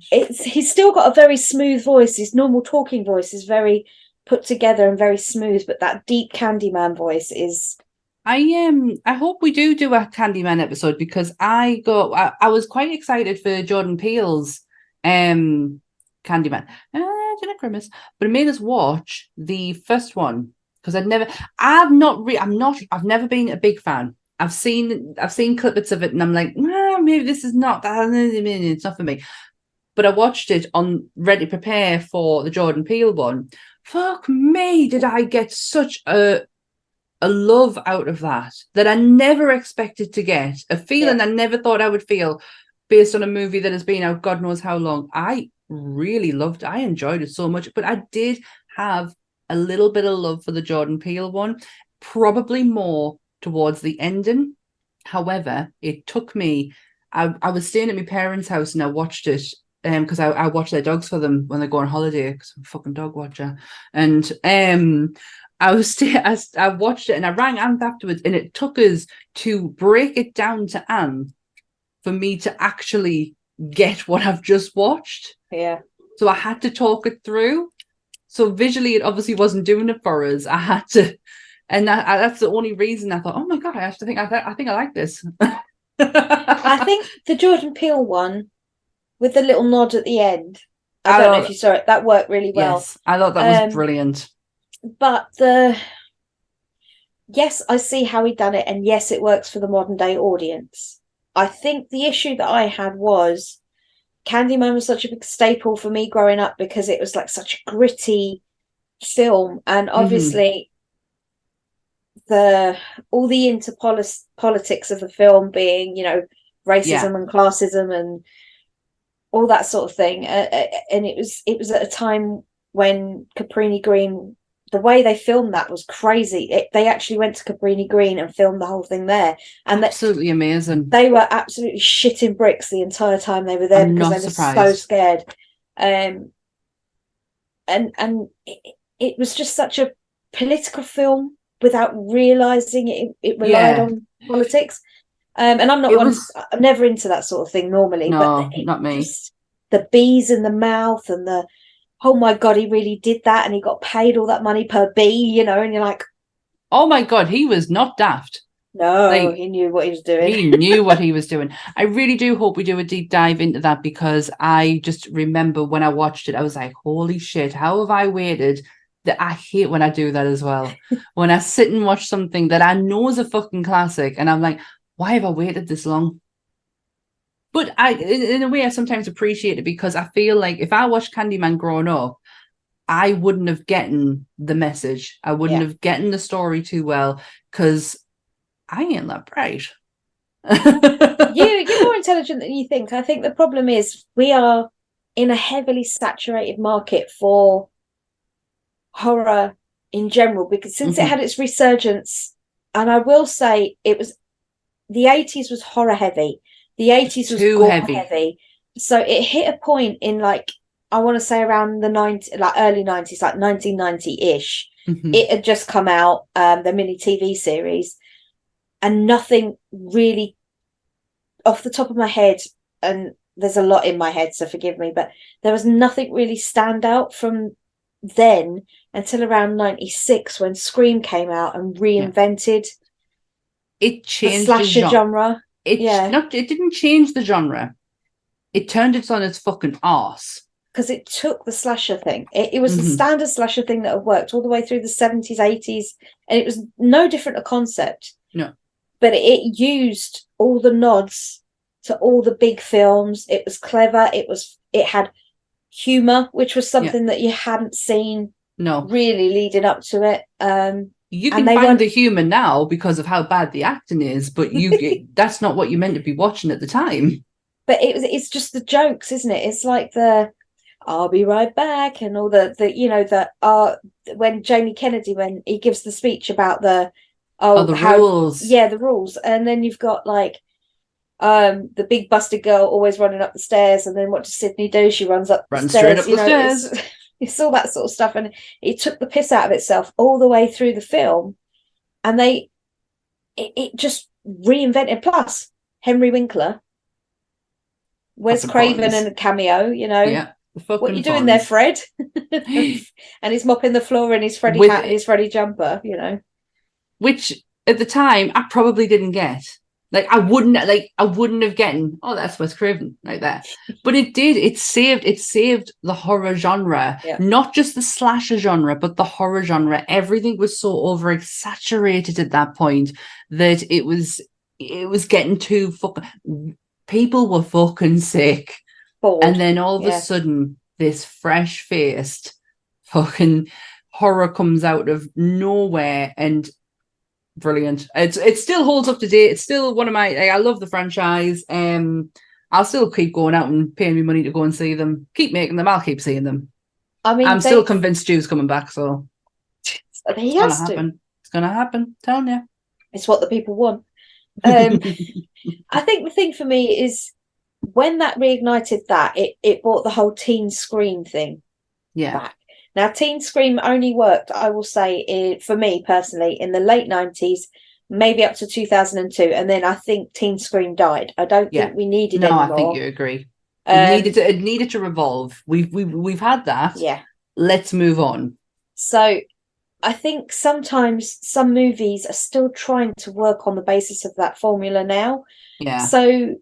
He's still got a very smooth voice. His normal talking voice is very put together and very smooth, but that deep Candyman voice is. I hope we do a Candyman episode, because I was quite excited for Jordan Peele's Candyman. Grimace, but it made us watch the first one, because I've never been a big fan. I've seen clips of it and I'm like, maybe this is not that. It's not for me. But I watched it on Ready to Prepare for the Jordan Peele one. Fuck me, did I get such a love out of that I never expected to get. A feeling I never thought I would feel based on a movie that has been out God knows how long. I really loved it. I enjoyed it so much. But I did have a little bit of love for the Jordan Peele one, probably more towards the ending. However, it took me, I was staying at my parents' house and I watched it because I watch their dogs for them when they go on holiday, because I'm a fucking dog watcher. And I watched it and I rang Anne afterwards, and it took us to break it down to Anne for me to actually get what I've just watched. Yeah. So I had to talk it through. So visually, it obviously wasn't doing it for us. I had to. And that's the only reason I thought, oh my god, I think I like this. I think the Jordan Peele one with the little nod at the end, I don't know if you saw it, that worked really well. Yes, I thought that was brilliant. But yes, I see how he done it, and yes, it works for the modern day audience. I think the issue that I had was Candyman was such a big staple for me growing up, because it was like such a gritty film, and obviously all the politics of the film being, racism and classism and all that sort of thing, and it was at a time when Cabrini Green, the way they filmed that was crazy. They actually went to Cabrini Green and filmed the whole thing there, and absolutely amazing. They were absolutely shitting bricks the entire time they were there, because they were so scared. And it was just such a political film without realizing it relied on politics. And I'm I'm never into that sort of thing normally. No, but not me. The bees in the mouth and oh my god, he really did that, and he got paid all that money per bee, and you're like, oh my god, he was not daft. No, he knew what he was doing. He knew what he was doing. I really do hope we do a deep dive into that, because I just remember when I watched it, I was like, holy shit, how have I waited? That I hate when I do that as well. When I sit and watch something that I know is a fucking classic, and I'm like, why have I waited this long? But in a way, I sometimes appreciate it, because I feel like if I watched Candyman growing up, I wouldn't have gotten the message. I wouldn't have gotten the story too well, because I ain't that bright. You're more intelligent than you think. I think the problem is we are in a heavily saturated market for horror in general, because since it had its resurgence, and I will say the 80s was horror heavy, the 80s was gore heavy, so it hit a point in, like, I want to say around the early 90s, like 1990-ish. It had just come out, the mini TV series, and nothing really, off the top of my head, and there's a lot in my head, so forgive me, but there was nothing really stand out from then until around 96 when Scream came out and reinvented it the changed slasher the genre. It Yeah. it didn't change the genre. It turned it on its fucking arse. Because it took the slasher thing. It was the Mhm. standard slasher thing that had worked all the way through the 70s, 80s, and it was no different a concept. No. But it used all the nods to all the big films. It was clever. It had humor, which was something that you hadn't seen No. really leading up to it. You and can they find weren't- the humor now because of how bad the acting is, but that's not what you meant to be watching at the time. But it's just the jokes, isn't it? It's like the I'll be right back and all the when Jamie Kennedy, when he gives the speech about the rules. Yeah, the rules. And then you've got like the big busted girl always running up the stairs, and then what does Sydney do? She runs up the stairs. Straight up the stairs. It's all that sort of stuff, and it took the piss out of itself all the way through the film, and it just reinvented. Plus Henry Winkler, Wes Craven and a cameo, Yeah. What you doing there, Fred? And he's mopping the floor in his Freddy hat and his Freddy jumper, Which at the time I probably didn't get. I wouldn't have gotten, oh, that's Wes Craven like that. But it did. It saved the horror genre. Yeah. Not just the slasher genre, but the horror genre. Everything was so over-exaggerated at that point that it was getting too fucking, people were fucking sick. Bored. And then all of a sudden, this fresh-faced fucking horror comes out of nowhere and brilliant. It still holds up to date. It's still one of my, I love the franchise. I'll still keep going out and paying me money to go and see them. Keep making them. I'll keep seeing them. I mean, I'm still convinced Stu's coming back, so he has to. Happen. It's gonna happen. Telling you, it's what the people want. I think the thing for me is when that reignited that, it brought the whole teen Scream thing back. Now, Teen Scream only worked, I will say, for me personally, in the late 90s, maybe up to 2002, and then I think Teen Scream died. I don't think we needed anymore. No, I think you agree. It needed to revolve. We've had that. Yeah. Let's move on. So I think sometimes some movies are still trying to work on the basis of that formula now. Yeah. So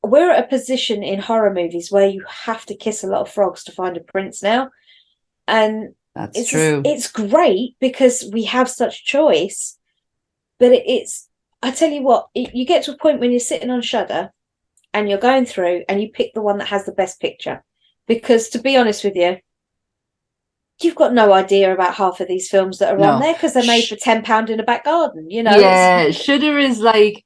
we're at a position in horror movies where you have to kiss a lot of frogs to find a prince now. And that's true. It's great because we have such choice, but I tell you what, you get to a point when you're sitting on Shudder and you're going through and you pick the one that has the best picture, because to be honest with you, you've got no idea about half of these films that are on there because they're made for £10 in a back garden, Yeah, Shudder is like,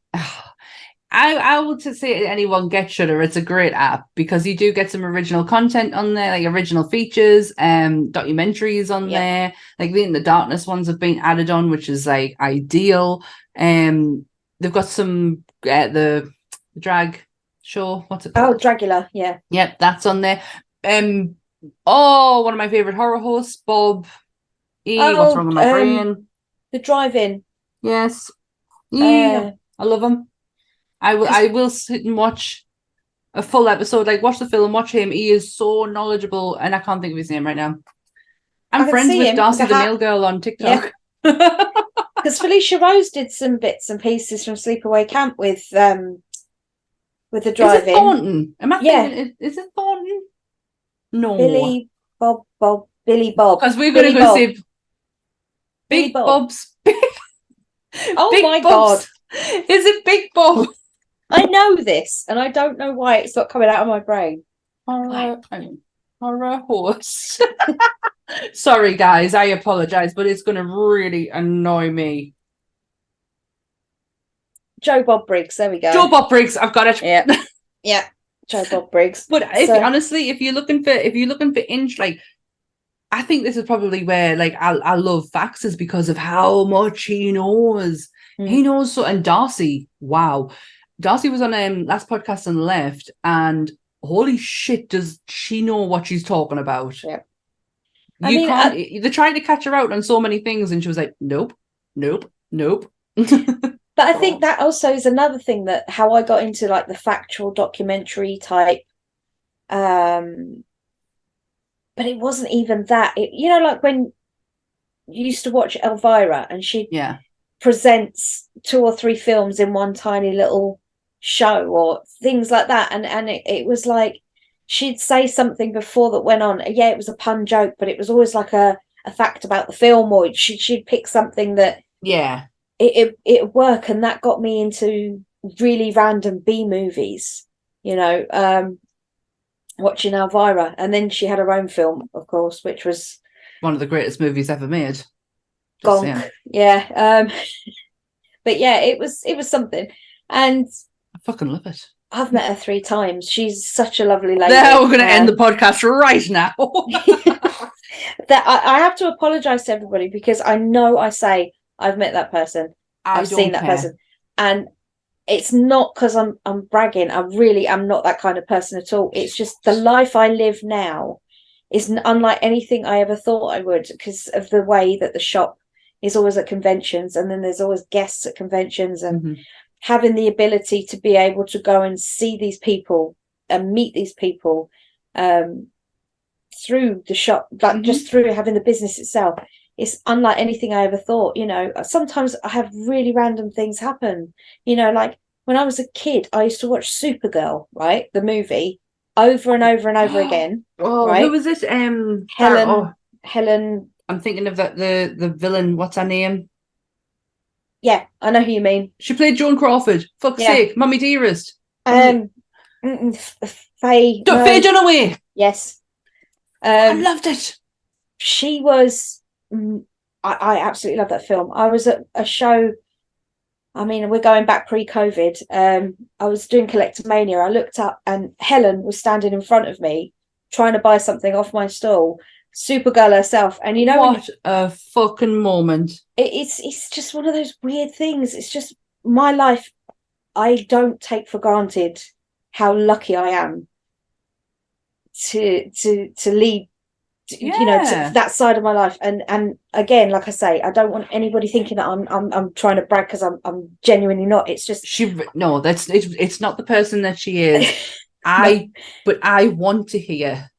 I would say to anyone, get Shudder. It's a great app because you do get some original content on there, like original features, documentaries on there. Like the Darkness ones have been added on, which is like ideal. They've got some the drag show. What's it called? Oh, Dragula. Yeah. Yep, that's on there. One of my favorite horror hosts, Bob E. What's Wrong with My Brain? The Drive-In. Yes. Yeah, I love him. I will sit and watch a full episode, like watch the film, watch him. He is so knowledgeable, and I can't think of his name right now. I'm friends with Darcy the Mail Girl on TikTok. Because Felicia Rose did some bits and pieces from Sleepaway Camp with the Drive-In. Is it Thornton? Am I thinking, is it Thornton? No. Billy Bob. Because we're going to go see Big Bob's. Oh Big my Bob's. God. Is it Big Bob? I know this, and I don't know why it's not coming out of my brain. Horror horse. Sorry, guys, I apologize, but it's going to really annoy me. Joe Bob Briggs. There we go. Joe Bob Briggs. I've got it. Yeah. Joe Bob Briggs. But honestly, if you're looking for like, I think this is probably where like I love Fax is because of how much he knows. He knows so. And Darcy, wow. Darcy was on last podcast on the left, and holy shit, does she know what she's talking about? Yeah. They're trying to catch her out on so many things, and she was like, nope. But I think that also is another thing that how I got into like the factual documentary type but it wasn't even that. Like when you used to watch Elvira and she presents 2 or 3 films in one tiny little show or things like that, and it was like she'd say something before that went on. Yeah, it was a pun joke, but it was always like a fact about the film, or she'd pick something that it work, and that got me into really random B movies, watching Elvira. And then she had her own film, of course, which was one of the greatest movies ever made. Gonk. But yeah, it was something, and I fucking love it. I've met her 3 times. She's such a lovely lady. Now we're going to end the podcast right now. That I have to apologize to everybody, because I know I say I've met that person, I've seen that person, and it's not because I'm bragging. I really am not that kind of person at all. It's just the life I live now is unlike anything I ever thought I would, because of the way that the shop is always at conventions, and then there's always guests at conventions, and having the ability to be able to go and see these people and meet these people through the shop, like just through having the business itself. It's unlike anything I ever thought. Sometimes I have really random things happen, like when I was a kid, I used to watch Supergirl, right? The movie, over and over and over again. Right? Who was it? Helen. I'm thinking of the villain. What's her name? Yeah, I know who you mean. She played Joan Crawford. Fuck's sake, Mummy Dearest. Faye Faye Dunaway. Yes. I loved it. She was. I absolutely love that film. I was at a show. I mean, we're going back pre-COVID. I was doing Collectomania. I looked up and Helen was standing in front of me trying to buy something off my stall. Supergirl herself. And what a fucking moment. It's just one of those weird things. It's just my life. I don't take for granted how lucky I am to lead to that side of my life, and again, like I say, I don't want anybody thinking that I'm trying to brag, because I'm genuinely not. It's just it's not the person that she is. But I want to hear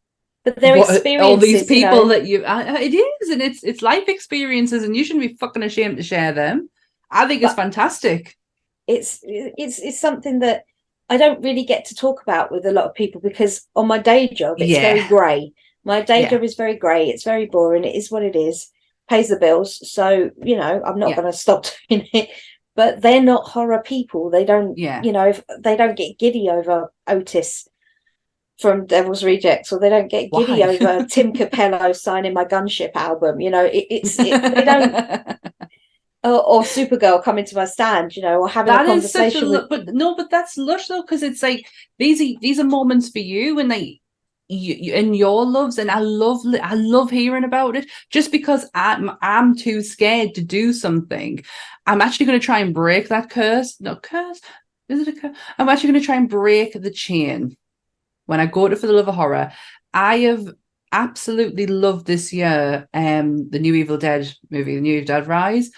but their experiences, all these people that it is, and it's life experiences, and you shouldn't be fucking ashamed to share them. I think it's fantastic. It's something that I don't really get to talk about with a lot of people, because on my day job it's very grey. My day job is very grey. It's very boring. It is what it is. Pays the bills. So, I'm not going to stop doing it. But they're not horror people. They don't, they don't get giddy over Otis from Devil's Rejects, or they don't get giddy over Tim Capello signing my Gunship album. They don't. Or Supergirl coming to my stand, or having a conversation but that's lush though, because it's like these are moments for you, and you and your loves, and I love hearing about it. Just because I'm too scared to do something, I'm actually going to try and break that curse. No curse, is it a curse? I'm actually going to try and break the chain when I go to For the Love of Horror. I have absolutely loved this year the new Evil Dead movie, the new Evil Dead Rise.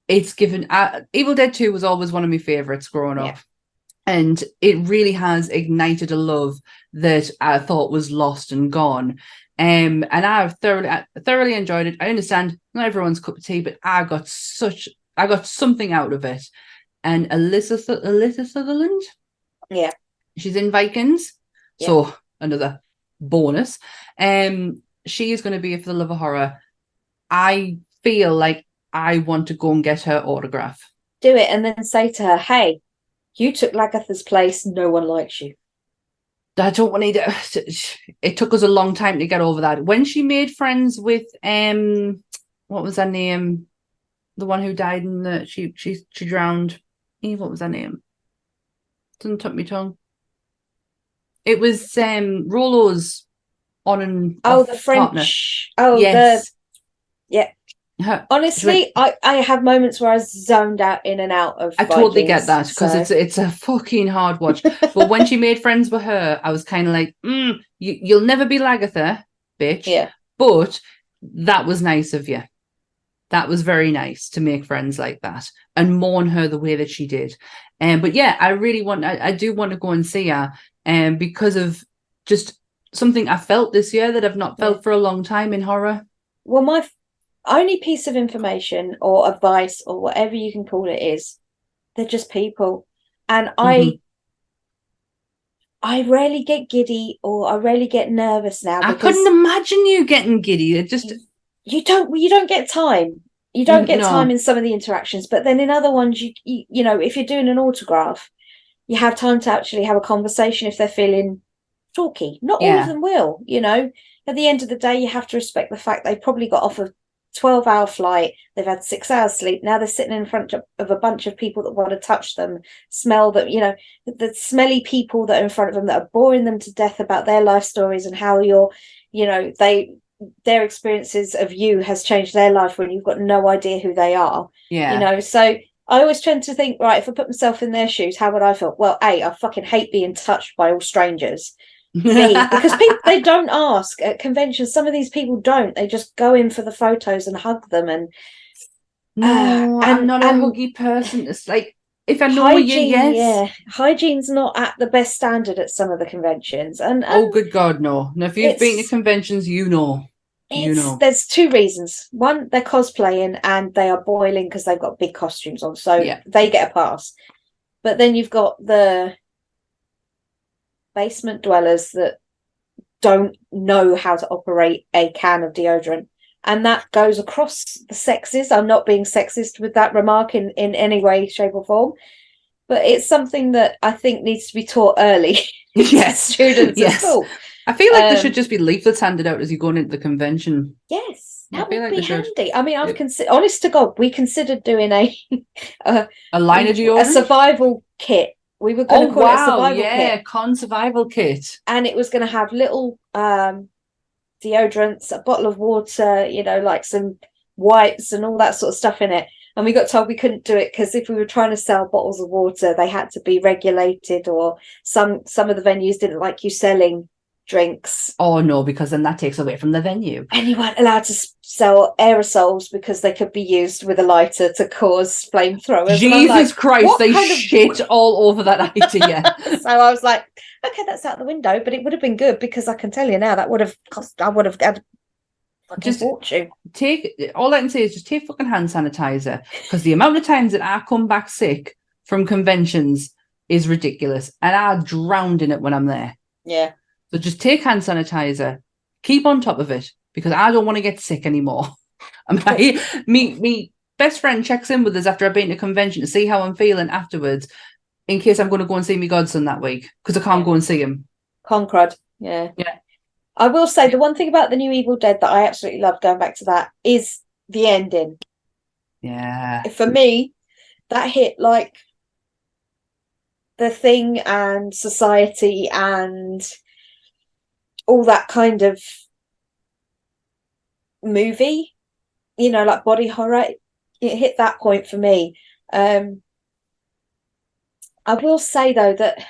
It's given Evil Dead 2 was always one of my favorites growing up. And it really has ignited a love that I thought was lost and gone. And I've thoroughly enjoyed it. I understand not everyone's cup of tea, but I got something out of it. And Alyssa Sutherland, she's in Vikings, so another bonus. She is going to be For the Love of Horror. I feel like I want to go and get her autograph. Do it, and then say to her, "Hey, you took Lagatha's place. No one likes you." I don't want to. It took us a long time to get over that. When she made friends with what was her name? The one who died in the she drowned. What was her name? Doesn't touch me tongue. It was Rollo's on and off the French. Partner. Yes. Honestly, I have moments where I zoned out in and out of Vikings, totally get that, because it's a fucking hard watch. But when she made friends with her, I was kind of like, you'll never be Lagatha, bitch. Yeah. But that was nice of you. That was very nice to make friends like that and mourn her the way that she did. But yeah, I do want to go and see her because of just something I felt this year that I've not felt for a long time in horror. Well, my only piece of information or advice or whatever you can call it is they're just people. And I rarely get giddy or I rarely get nervous now. I couldn't imagine you getting giddy. It just you don't get time. You don't get time in some of the interactions, but then in other ones, you know, if you're doing an autograph, you have time to actually have a conversation if they're feeling talky. Not all of them will, you know. At the end of the day, you have to respect the fact they've probably got off a 12-hour flight. They've had 6 hours sleep. Now they're sitting in front of a bunch of people that want to touch them, smell them, you know, the smelly people that are in front of them that are boring them to death about their life stories and how you're, you know, their experiences of you has changed their life when you've got no idea who they are. Yeah. You know, so I always tend to think, right, if I put myself in their shoes, how would I feel? Well, A, I fucking hate being touched by all strangers. B, because they don't ask at conventions. Some of these people don't. They just go in for the photos and hug them. And I'm not a huggy person. It's like, if I know you, yes. Yeah, hygiene's not at the best standard at some of the conventions. And oh, good God, no. Now, if you've been to conventions, you know. There's two reasons. One, they're cosplaying and they are boiling because they've got big costumes on, so they get a pass. But then you've got the basement dwellers that don't know how to operate a can of deodorant. And that goes across the sexes. I'm not being sexist with that remark in any way, shape or form. But it's something that I think needs to be taught early to students at school. I feel like there should just be leaflets handed out as you're going into the convention. Yes, that would be handy. I mean, I've considered, honest to God, we considered doing a line of deodorant? A survival kit. We were going to call it a survival kit. Con survival kit. And it was going to have little deodorants, a bottle of water, you know, like some wipes and all that sort of stuff in it. And we got told we couldn't do it because if we were trying to sell bottles of water, they had to be regulated, or some of the venues didn't like you selling drinks. Oh no, because then that takes away from the venue. And you weren't allowed to sell aerosols because they could be used with a lighter to cause flamethrowers. Jesus Christ, they shit all over that idea. So I was like, okay, that's out the window, but it would have been good because I can tell you now that would have cost. I would have had just fortune. All I can say is just take fucking hand sanitizer, because the amount of times that I come back sick from conventions is ridiculous, and I drowned in it when I'm there. Yeah. So just take hand sanitizer, keep on top of it, because I don't want to get sick anymore. Me best friend checks in with us after I've been to a convention to see how I'm feeling afterwards, in case I'm going to go and see my godson that week, because I can't go and see him. Concrod, yeah. I will say the one thing about the new Evil Dead that I absolutely love, going back to that, is the ending. Yeah. For me, that hit like The Thing and Society and all that kind of movie, you know, like body horror. It hit that point for me. I will say though that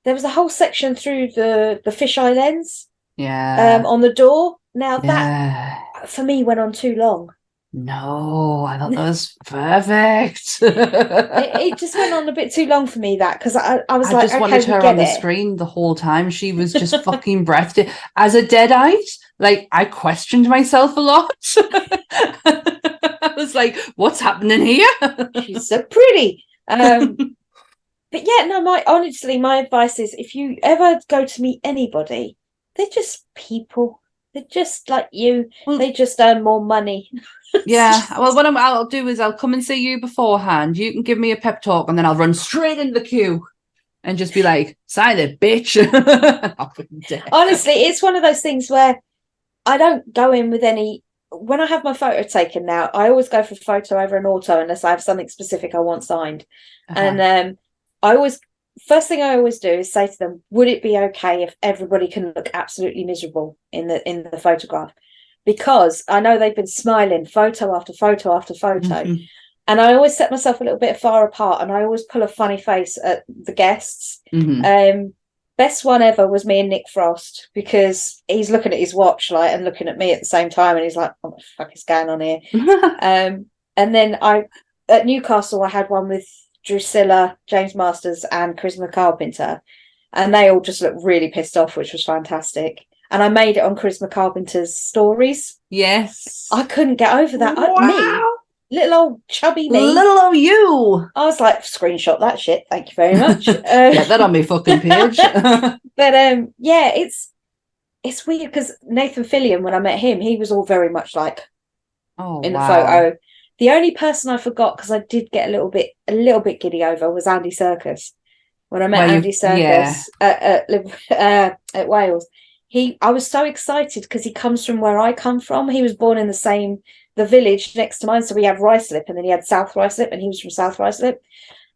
there was a whole section through the fisheye lens, on the door. Now that for me went on too long. No, I thought that was perfect. it just went on a bit too long for me, that, because I was I just wanted her on the screen the whole time. She was just fucking breathtaking. As a deadite, like, I questioned myself a lot. I was like, what's happening here? She's so pretty. But yeah, no, my advice is, if you ever go to meet anybody, they're just people. They're just like you. They just earn more money. Yeah. Well, what I'll do is I'll come and see you beforehand. You can give me a pep talk, and then I'll run straight into the queue and just be like, sign it, bitch. Honestly, it's one of those things where I don't go in with any. When I have my photo taken now, I always go for photo over an auto unless I have something specific I want signed. And first thing I always do is say to them, would it be okay if everybody can look absolutely miserable in the photograph? Because I know they've been smiling photo after photo after photo. Mm-hmm. And I always set myself a little bit far apart, and I always pull a funny face at the guests. Mm-hmm. Best one ever was me and Nick Frost, because he's looking at his watch and looking at me at the same time, and he's like, what the fuck is going on here? And then at Newcastle I had one with Drusilla, James Masters and Charisma Carpenter, and they all just looked really pissed off, which was fantastic. And I made it on Charisma Carpenter's stories. Yes. I couldn't get over that. Wow. Me, little old chubby me. Little old you. I was like, screenshot that shit. Thank you very much. Get that on my fucking page. But yeah, it's weird because Nathan Fillion, when I met him, he was all very much like in the photo. The only person I forgot, because I did get a little bit giddy over, was Andy Serkis. When I met Andy Serkis at Wales, I was so excited because he comes from where I come from. He was born in the village next to mine, so we have Ruislip, and then he had South Ruislip, and he was from South Ruislip.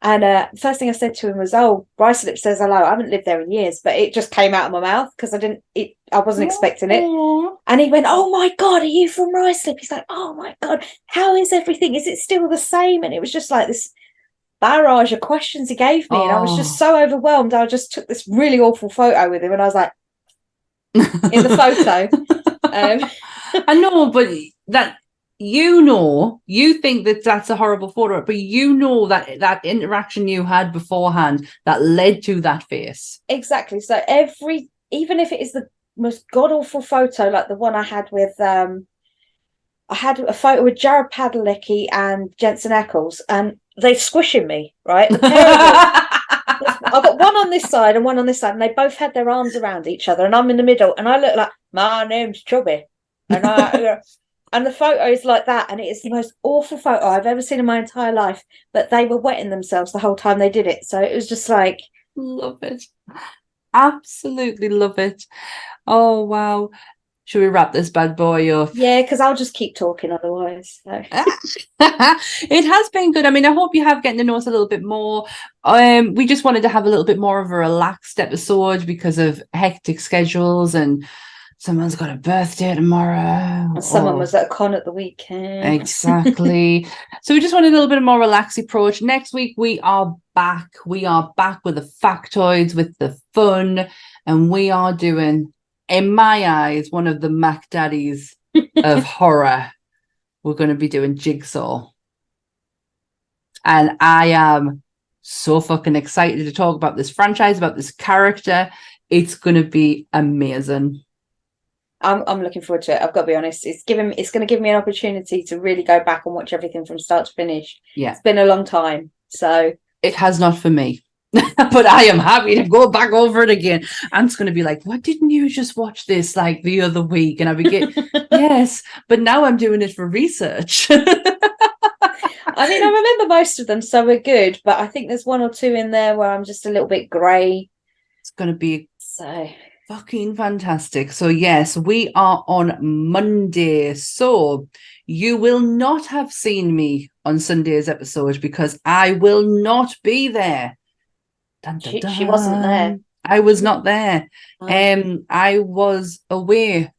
And the first thing I said to him was, "Oh, Ruislip says hello." I haven't lived there in years, but it just came out of my mouth because I wasn't expecting it. And he went, "Oh my God, are you from Ruislip?" He's like, "Oh my God, how is everything? Is it still the same?" And it was just like this barrage of questions he gave me, and I was just so overwhelmed. I just took this really awful photo with him, and I was like, in the photo. I know, but that you think that's a horrible photo, but that interaction you had beforehand that led to that face. Exactly. So even if it is the most god awful photo, like the one I had with I had a photo with Jared Padalecki and Jensen Ackles, and they're squishing me, right? The pair of them. I've got one on this side and one on this side, and they both had their arms around each other, and I'm in the middle, and I look like, "My name's Chubby," and and the photo is like that, and it is the most awful photo I've ever seen in my entire life. But they were wetting themselves the whole time they did it, so it was just like, love it, absolutely love it. Oh wow. Should we wrap this bad boy up? Yeah, because I'll just keep talking otherwise. So. It has been good. I mean, I hope you have getting to know us a little bit more. We just wanted to have a little bit more of a relaxed episode because of hectic schedules, and someone's got a birthday tomorrow. And someone was at a con at the weekend. Exactly. So we just wanted a little bit more relaxed approach. Next week we are back. We are back with the factoids, with the fun, and we are doing, in my eyes, one of the Mac Daddies of horror. We're going to be doing Jigsaw. And I am so fucking excited to talk about this franchise, about this character. It's going to be amazing. I'm looking forward to it. I've got to be honest. It's going to give me an opportunity to really go back and watch everything from start to finish. Yeah. It's been a long time. So it has not for me. But I am happy to go back over it again. Ant's going to be like, "What, didn't you just watch this like the other week?" And I'll be yes, but now I'm doing it for research. I mean, I remember most of them, so we're good. But I think there's one or two in there where I'm just a little bit grey. It's going to be fucking fantastic. So yes, we are on Monday. So you will not have seen me on Sunday's episode because I will not be there. Dun, dun, dun. She wasn't there. I was not there. I was away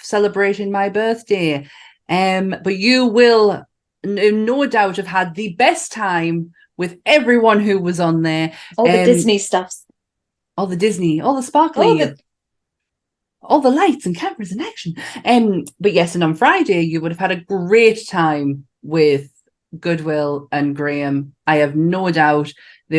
celebrating my birthday. But you will no doubt have had the best time with everyone who was on there. All the Disney stuff. All the Disney, all the sparkly, all the lights and cameras and action. But yes, and on Friday you would have had a great time with Goodwill and Graham. I have no doubt they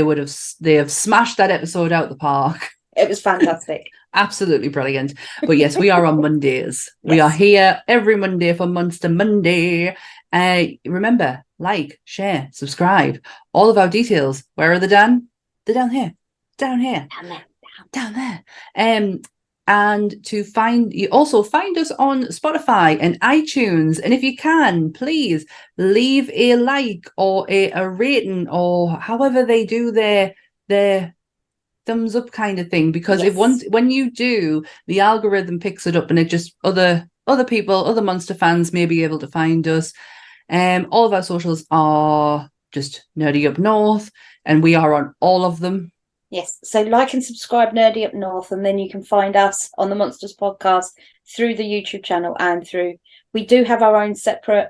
have smashed that episode out the park. It was fantastic. Absolutely brilliant. But yes, we are on Mondays. Yes. We are here every Monday for Monster Monday. Remember, like, share, subscribe. All of our details. Where are they, Dan? They're down here. Down here. Down there. And to find us on Spotify and iTunes. And if you can, please leave a like or a rating, or however they do their thumbs up kind of thing. Because when you do, the algorithm picks it up, and it just other people, other monster fans may be able to find us. All of our socials are just Nerdy Up North, and we are on all of them. Yes, so like and subscribe Nerdy Up North, and then you can find us on the Monsters podcast through the YouTube channel, and we do have our own separate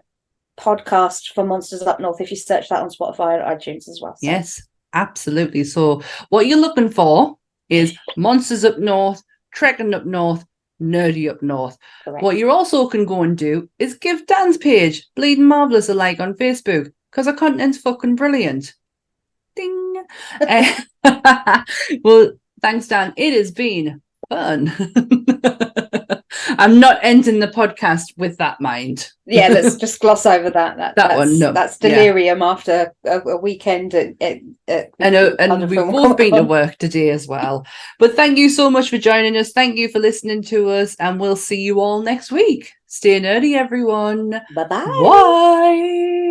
podcast for Monsters Up North if you search that on Spotify and iTunes as well. So. Yes, absolutely. So what you're looking for is Monsters Up North, Trekking Up North, Nerdy Up North. Correct. What you also can go and do is give Dan's page, Bleeding Marvellous, a like on Facebook, because our content's fucking brilliant. Ding. Well, Thanks, Dan. It has been fun. I'm not ending the podcast with that mind. Yeah, let's just gloss over that. That one, no. That's delirium after a weekend at and we've both been to work today as well. But thank you so much for joining us. Thank you for listening to us, and we'll see you all next week. Stay nerdy, everyone. Bye-bye. Bye.